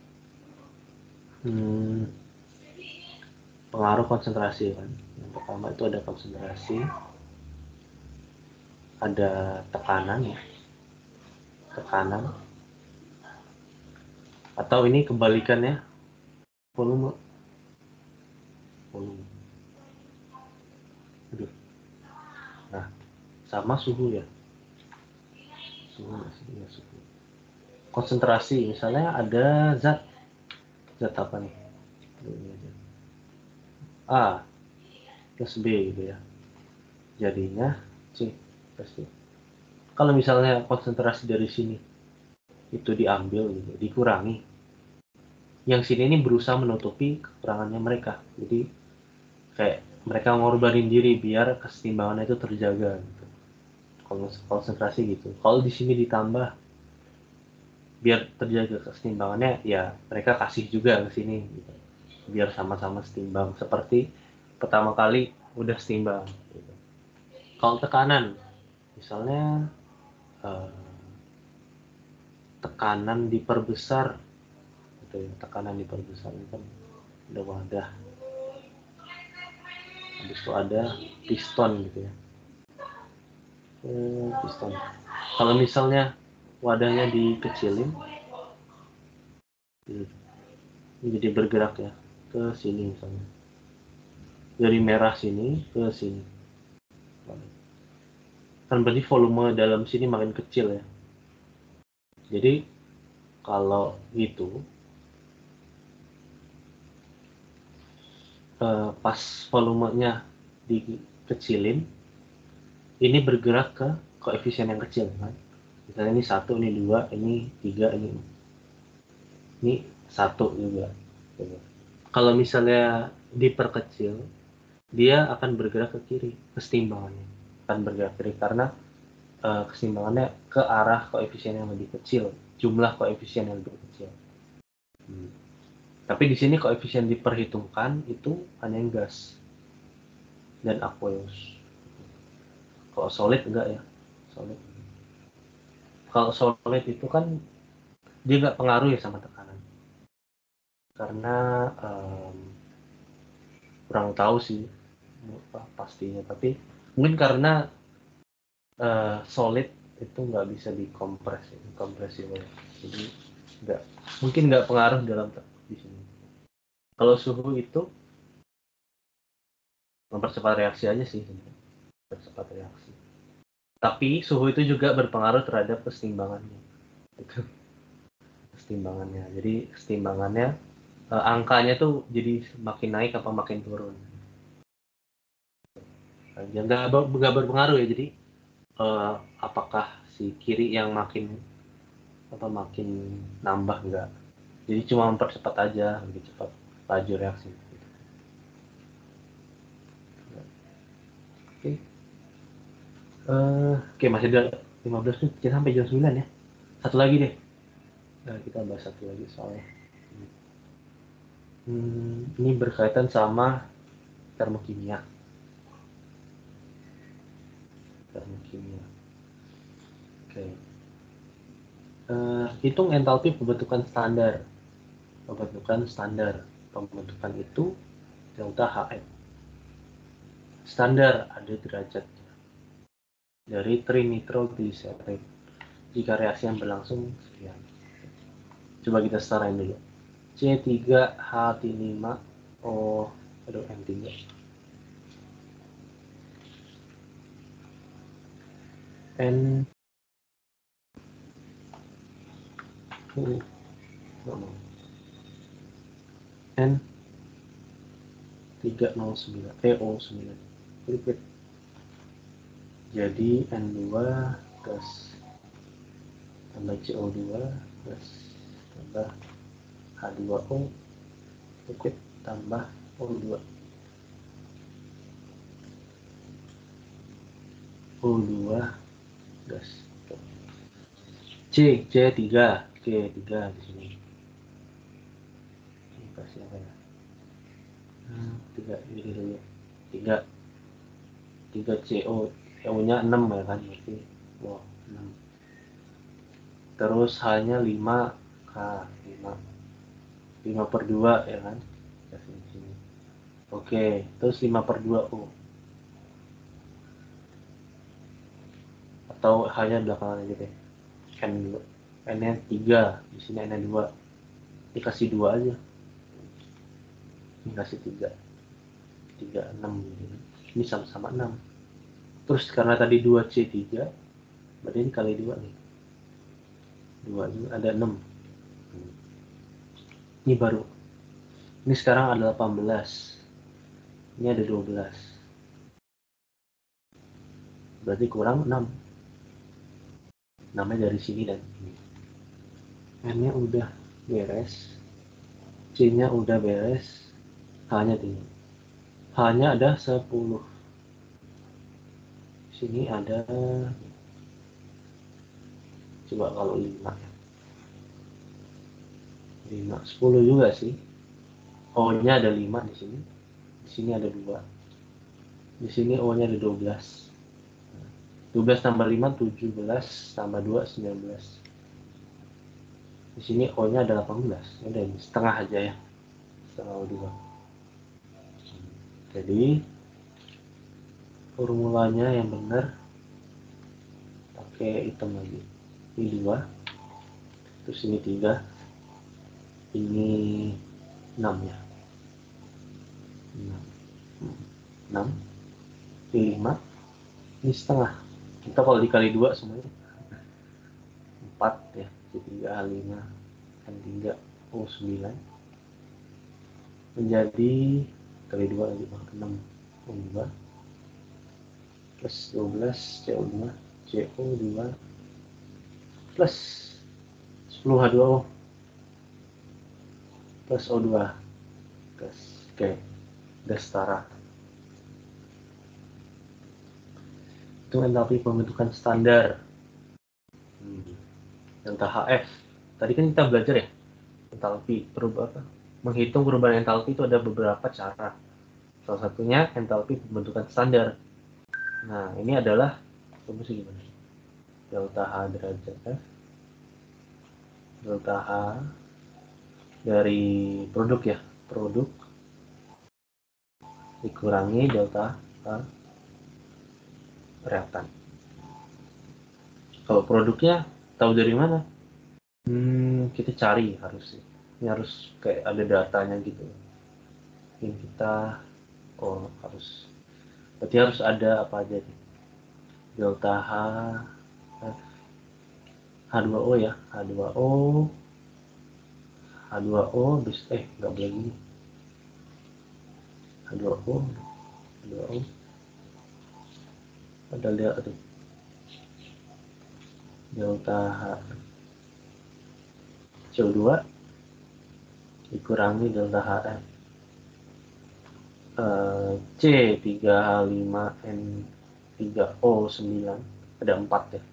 pengaruh konsentrasi kan. Yang pertama itu ada konsentrasi, ada tekanan ya, tekanan, atau ini kebalikannya volume. Nah, sama suhu ya, suhu. Konsentrasi misalnya ada zat apa nih, A plus B gitu ya, jadinya C plus D. Kalau misalnya konsentrasi dari sini itu diambil gitu, dikurangi, yang sini ini berusaha menutupi kekurangannya mereka, jadi kayak mereka ngorbanin diri biar keseimbangannya itu terjaga gitu. Konsentrasi gitu. Kalau di sini ditambah biar terjaga keseimbangannya, ya mereka kasih juga ke sini gitu, biar sama-sama seimbang seperti pertama kali udah seimbang gitu. Kalau tekanan misalnya tekanan diperbesar gitu ya, tekanan diperbesar ini kan ada wadah, habis itu ada piston gitu ya, piston. Kalau misalnya wadahnya dikecilin, jadi bergerak ya ke sini misalnya, dari merah sini ke sini, kan berarti volume dalam sini makin kecil ya. Jadi kalau gitu pas volumenya dikecilin, ini bergerak ke koefisien yang kecil kan. Misalnya ini 1, ini 2, ini 3, ini 1 juga. Kalau misalnya diperkecil, dia akan bergerak ke kiri, keseimbangannya akan bergerak ke kiri karena keseimbangannya ke arah koefisien yang lebih kecil, jumlah koefisien yang lebih kecil. Tapi di sini koefisien diperhitungkan itu hanya yang gas dan aqueous. Kalau solid enggak ya, solid. Kalau solid itu kan dia nggak pengaruh ya sama tekanan, karena kurang tahu sih pastinya, tapi mungkin karena solid itu nggak bisa dikompresi oleh Jadi mungkin nggak pengaruh dalam di sini. Kalau suhu itu mempercepat reaksi aja sih, mempercepat reaksi. Tapi suhu itu juga berpengaruh terhadap keseimbangannya. Itu keseimbangannya. Jadi keseimbangannya angkanya tuh jadi makin naik apa makin turun. Nggak berpengaruh ya. Jadi apakah si kiri yang makin nambah enggak. Jadi cuma mempercepat aja, lebih cepat laju reaksi. Oke, masih ada 15 menit, kita sampai jam 9 ya. Satu lagi deh. Kita bahas satu lagi soalnya. Ini berkaitan sama termokimia. Oke. Hitung entalpi pembentukan standar. Pembentukan itu delta HF. Standar ada derajatnya. Dari trinitrogliserid. Jika reaksi yang berlangsung sekian. Coba kita setarain dulu. C3H5O N3. N N 309 PO9 liquid. Jadi N2 gas tambah CO2 gas tambah H2O liquid tambah O2 gas. C3 di sini. Ini kasih apa ya? 3 ini dulu. 3 CO nya 6 ya kan, berarti 6. Terus H-nya 5K 5 per 2 ya kan, kasih di sini. Oke, terus 5 per 2 O atau H-nya belakangan aja deh. N dulu, N-nya 3, di sini N-nya 2, dikasih 2 aja, dikasih 3 6 gitu. Ini sama-sama 6. Terus karena tadi 2C3, berarti ini kali 2 nih, 2 juga ada 6. Ini baru, ini sekarang ada 18, ini ada 12, berarti kurang 6. 6-nya dari sini dan ini. N-nya udah beres, C-nya udah beres, H-nya tinggal. H-nya ada 10. Sini ada, coba kalau 5 ya. 5, 10 juga sih. O-nya ada 5 di sini. Di sini ada 2. Di sini O-nya ada 12. 12 tambah 5 17 tambah 2 19. Di sini O-nya ada 18. Udah ini setengah aja ya. Setengah O2. Jadi formulanya yang benar pakai hitam lagi. Ini 2. Terus ini 3. Ini 6 ya. 6. Ini 5. Ini setengah. Kita kalau dikali 2 semuanya 4 ya. C3H5 N3 O9 menjadi kali 2 lagi 6 O2 plus 12 CO2 plus 10 H2O plus O2 gas. Oke, gas setara. Itu entalpi pembentukan standar. Delta HF. Tadi kan kita belajar ya, entalpi menghitung perubahan entalpi itu ada beberapa cara. Salah satunya entalpi pembentukan standar. Nah, ini adalah rumusnya gimana? Delta H derajat F. Delta H dari produk ya, produk dikurangi delta H reaktan. Kalau produknya tahu dari mana? Kita cari harus sih. Ini harus kayak ada datanya gitu. Ini kita harus berarti harus ada apa aja nih? Delta H2O ya, H2O terus nggak boleh gini. H2O padahal dia tuh delta CO2 dikurangi delta HF C3H5N3O9 ada 4 ya,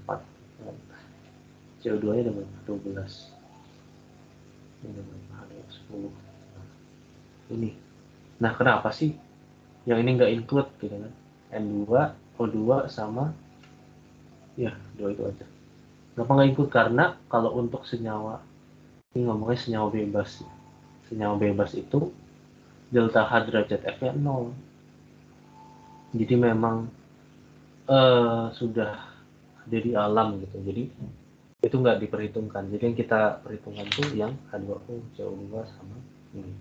4 CO2 nya ada 12 ini 10 ini. Nah kenapa sih yang ini nggak include gitu kan, N2 O2 sama ya 2 itu aja. Kenapa nggak include? Karena kalau untuk senyawa, ini ngomongnya senyawa bebas, senyawa bebas itu delta H derajat F nya 0, jadi memang sudah ada di alam gitu, jadi itu nggak diperhitungkan. Jadi yang kita perhitungkan tuh yang H2O, CO2 sama ini.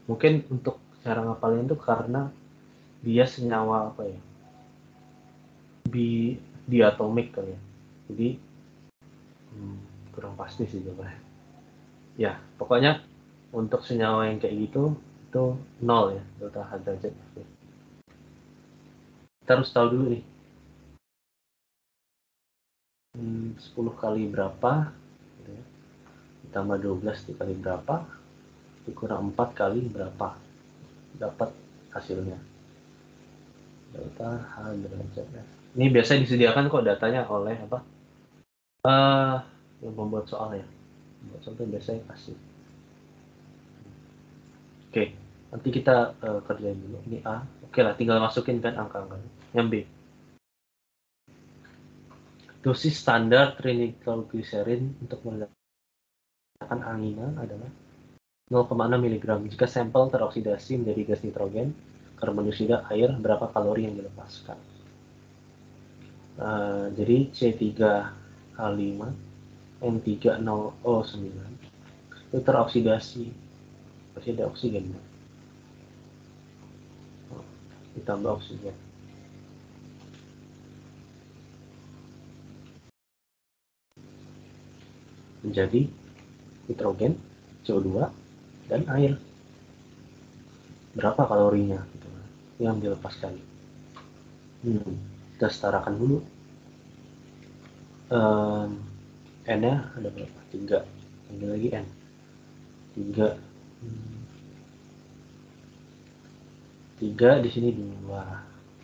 Mungkin untuk cara ngapalin itu karena dia senyawa apa ya, diatomik kali ya, jadi kurang pasti sih jawabannya. Ya pokoknya untuk senyawa yang kayak gitu itu 0 ya delta H derajat F. Kita harus tahu dulu nih 10 kali berapa gitu ya, ditambah 12 dikali berapa dikurang 4 kali berapa, dapat hasilnya delta H derajat F. Ini biasanya disediakan kok datanya oleh apa yang membuat soal ya, membuat soal itu biasanya kasih. Oke, nanti kita kerjain dulu ini A. Oke lah, tinggal masukin kan angka-angka. Yang B, dosis standar trinitroglycerin untuk meledakan angina adalah 0,6 mg. Jika sampel teroksidasi menjadi gas nitrogen, karbon dioksida, air, berapa kalori yang dilepaskan? Jadi C3H5 N3O9 itu teroksidasi, pasti ada oksigen, ditambah oksigen menjadi nitrogen, CO2, dan air. Berapa kalorinya gitu, yang dilepaskan? Kita setarakan dulu. N-nya ada berapa? 3. Ambil lagi N. 3. 3 di sini 2.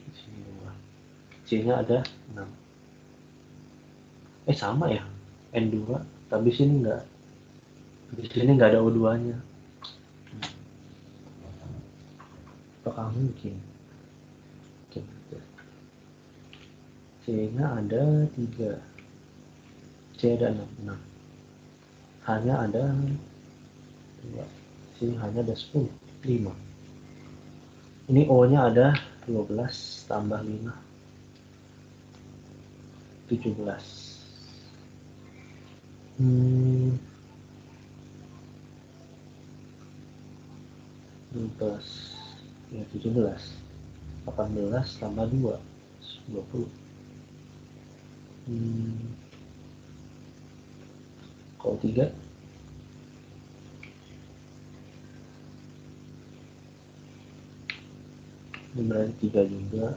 Di sini 2. C-nya ada 6. Sama ya. N2, tapi sini enggak. Di sini enggak ada O2-nya. Apakah mungkin? Oke. C-nya ada 3. C ada 6. H-nya ada 2. Sini H-nya ada 10. 5. Ini O-nya ada 12 tambah 5. 17. 12 ya 17. 18 tambah 2 20. Kalau 3 ini berarti 3 juga.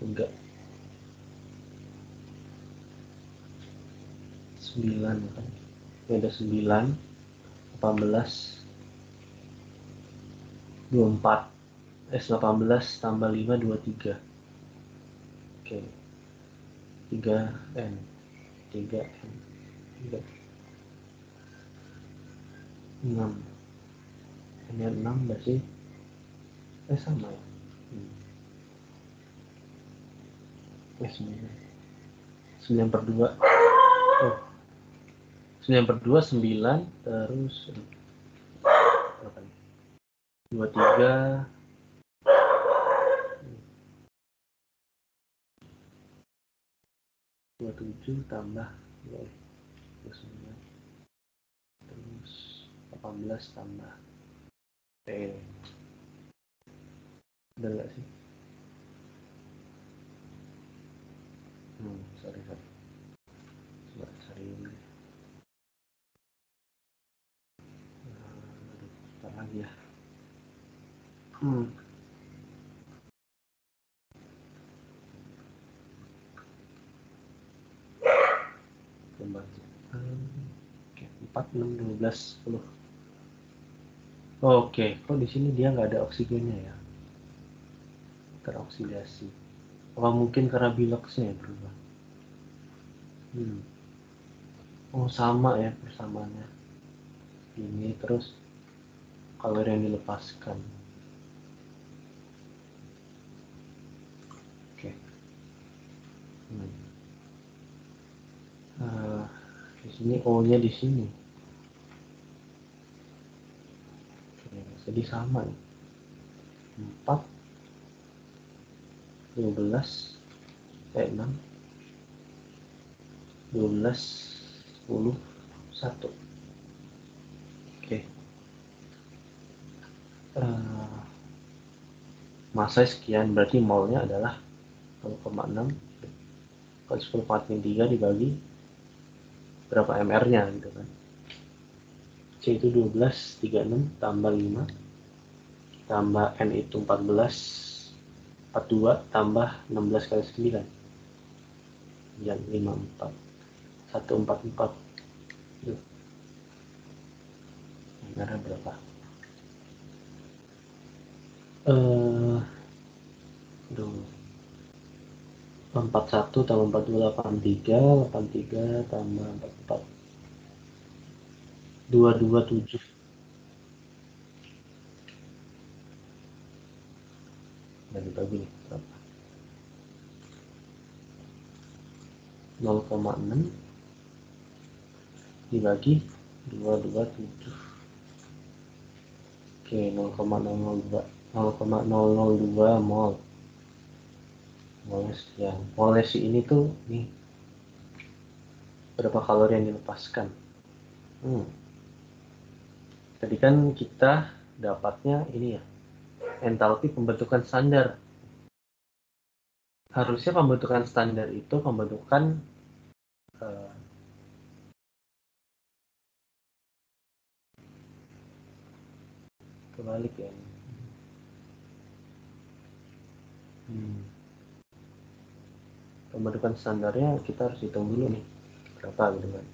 Enggak, 9 kan. Ini ada 9, 18, 24. 18 tambah 5 23. Oke. 3N. 3N. 3. 6. Ini 6 berarti sama ya. 9 per 2. 9 per 2 9, terus 23 27 tambah 29 terus 18 tambah P. Udah nggak sih? Sorry. Coba cari ini. Apa lagi ya? Oke, 4, 6, 12, 10. Oke, kok di sini dia nggak ada oksigennya ya? Teroksidasi. Apa mungkin karena biloxnya ya berubah? Oh, sama ya persamaannya. Ini terus kalori yang dilepaskan. Oke. Di sini O-nya di sini. Oke, jadi sama ya. 4, 12, 6, 12, 10, 1. Oke. Massa sekian, berarti molnya adalah 0,6 kali 10⁻³ dibagi berapa mR-nya gitu kan. C itu 12, 36 tambah 5 tambah N itu 14, 42 tambah 16 kali 9 yang 54, 144. MR berapa? 41 tambah 42, 83 tambah 44, 227. Dan dibagi nih berapa? 0,6 dibagi 227. Oke, 0,002 mol. Molnya sekian. Molnya si ini tuh nih berapa kalori yang dilepaskan. Tadi kan kita dapatnya ini ya, entalpi pembentukan standar. Harusnya pembentukan standar itu pembentukan kebalik ya. Pembentukan standarnya kita harus hitung dulu nih berapa gitu kan.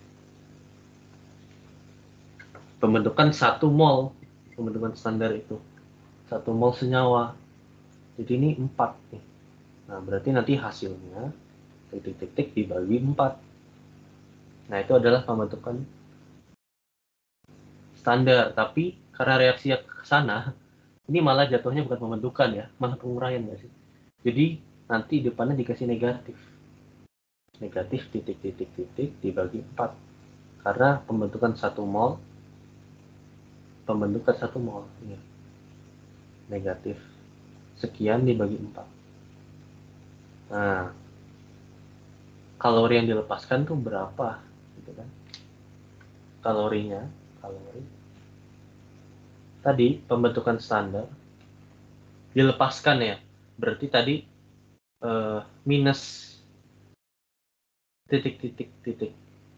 Pembentukan 1 mol, pembentukan standar itu 1 mol senyawa. Jadi ini 4 nih. Nah, berarti nanti hasilnya titik-titik dibagi 4. Nah, itu adalah pembentukan standar. Tapi karena reaksinya ke sana, ini malah jatuhnya bukan pembentukan ya, malah penguraian nggak sih? Jadi nanti depannya dikasih negatif. Negatif titik-titik dibagi 4. Karena pembentukan 1 mol, ya. Negatif sekian dibagi 4. Nah, kalori yang dilepaskan tuh berapa gitu kan? Kalori tadi pembentukan standar dilepaskan ya, berarti tadi minus titik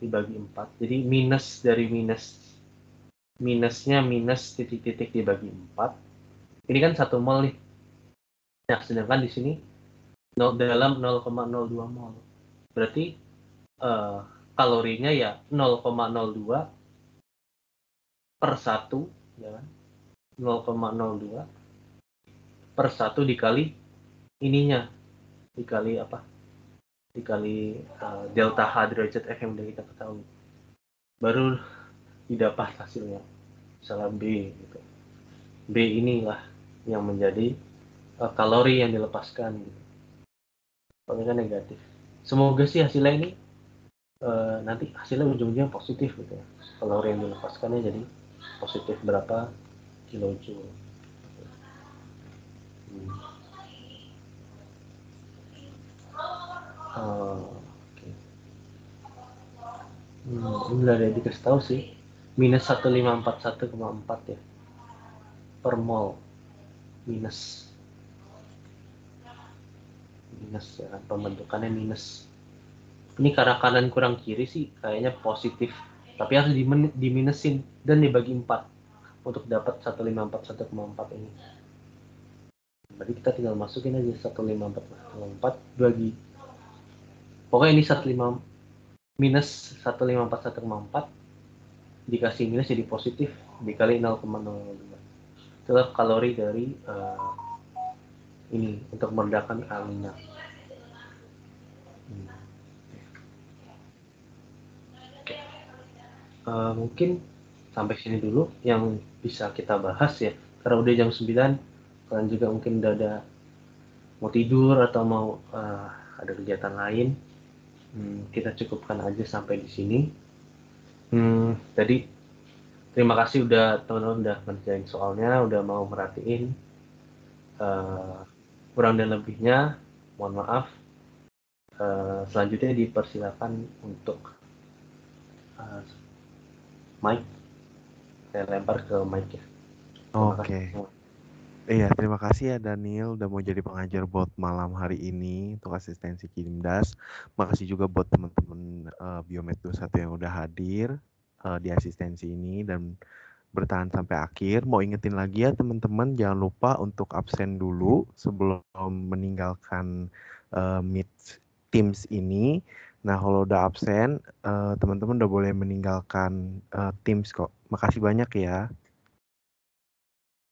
dibagi 4. Jadi minus dari minusnya minus titik dibagi 4. Ini kan 1 mol nih. Nah, sedangkan di sini dalam 0,02 mol. Berarti kalorinya ya 0,02 per 1 ya kan? 0,02 per 1 dikali ininya, dikali apa? Dikali delta H derajat F yang udah kita ketahui. Baru didapat hasilnya. Misalnya B gitu. B inilah yang menjadi kalori yang dilepaskan gitu. Kalau kan negatif. Semoga sih hasilnya ini nanti hasilnya ujung-ujungnya positif gitu ya. Kalori yang dilepaskannya jadi positif berapa kilojoule. Oke. Udah ada dikasih tahu sih. Minus 1541,4 ya. Per mol. Minus ya kan, pembentukannya minus. Ini karena kanan kurang kiri sih kayaknya positif, tapi harus diminusin dan dibagi 4 untuk dapat 1541,4 ini. Berarti kita tinggal masukin aja 1541,4 bagi, pokoknya ini 15 minus 1541,4 dikasih minus jadi positif dikali 0,002. Itulah kalori dari ini untuk meredakan alina. Mungkin sampai sini dulu yang bisa kita bahas ya, karena udah jam 9, kalian juga mungkin udah ada mau tidur atau mau ada kegiatan lain. Kita cukupkan aja sampai di sini. Jadi terima kasih udah teman-teman udah ngerjain soalnya, udah mau merhatiin. Kurang dan lebihnya mohon maaf. Selanjutnya dipersilakan untuk mic, saya lempar ke mic ya. Oke. Iya, terima kasih ya Daniel udah mau jadi pengajar buat malam hari ini untuk asistensi Kimdas. Makasih juga buat teman-teman Biomed 21 yang udah hadir di asistensi ini dan bertahan sampai akhir. Mau ingetin lagi ya teman-teman, jangan lupa untuk absen dulu sebelum meninggalkan Meet Teams ini. Nah, kalau udah absen, teman-teman udah boleh meninggalkan Teams kok. Makasih banyak ya.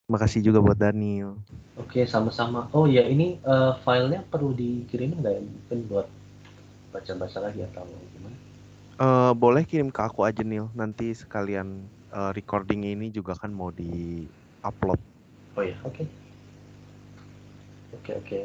Makasih juga buat Daniel. Oke, sama-sama. Oh ya, ini filenya perlu dikirim nggak ya? Mungkin buat baca-baca lagi atau gimana? Boleh kirim ke aku aja Nil. Nanti sekalian recording ini juga kan mau di-upload. Oh ya, oke. Oke.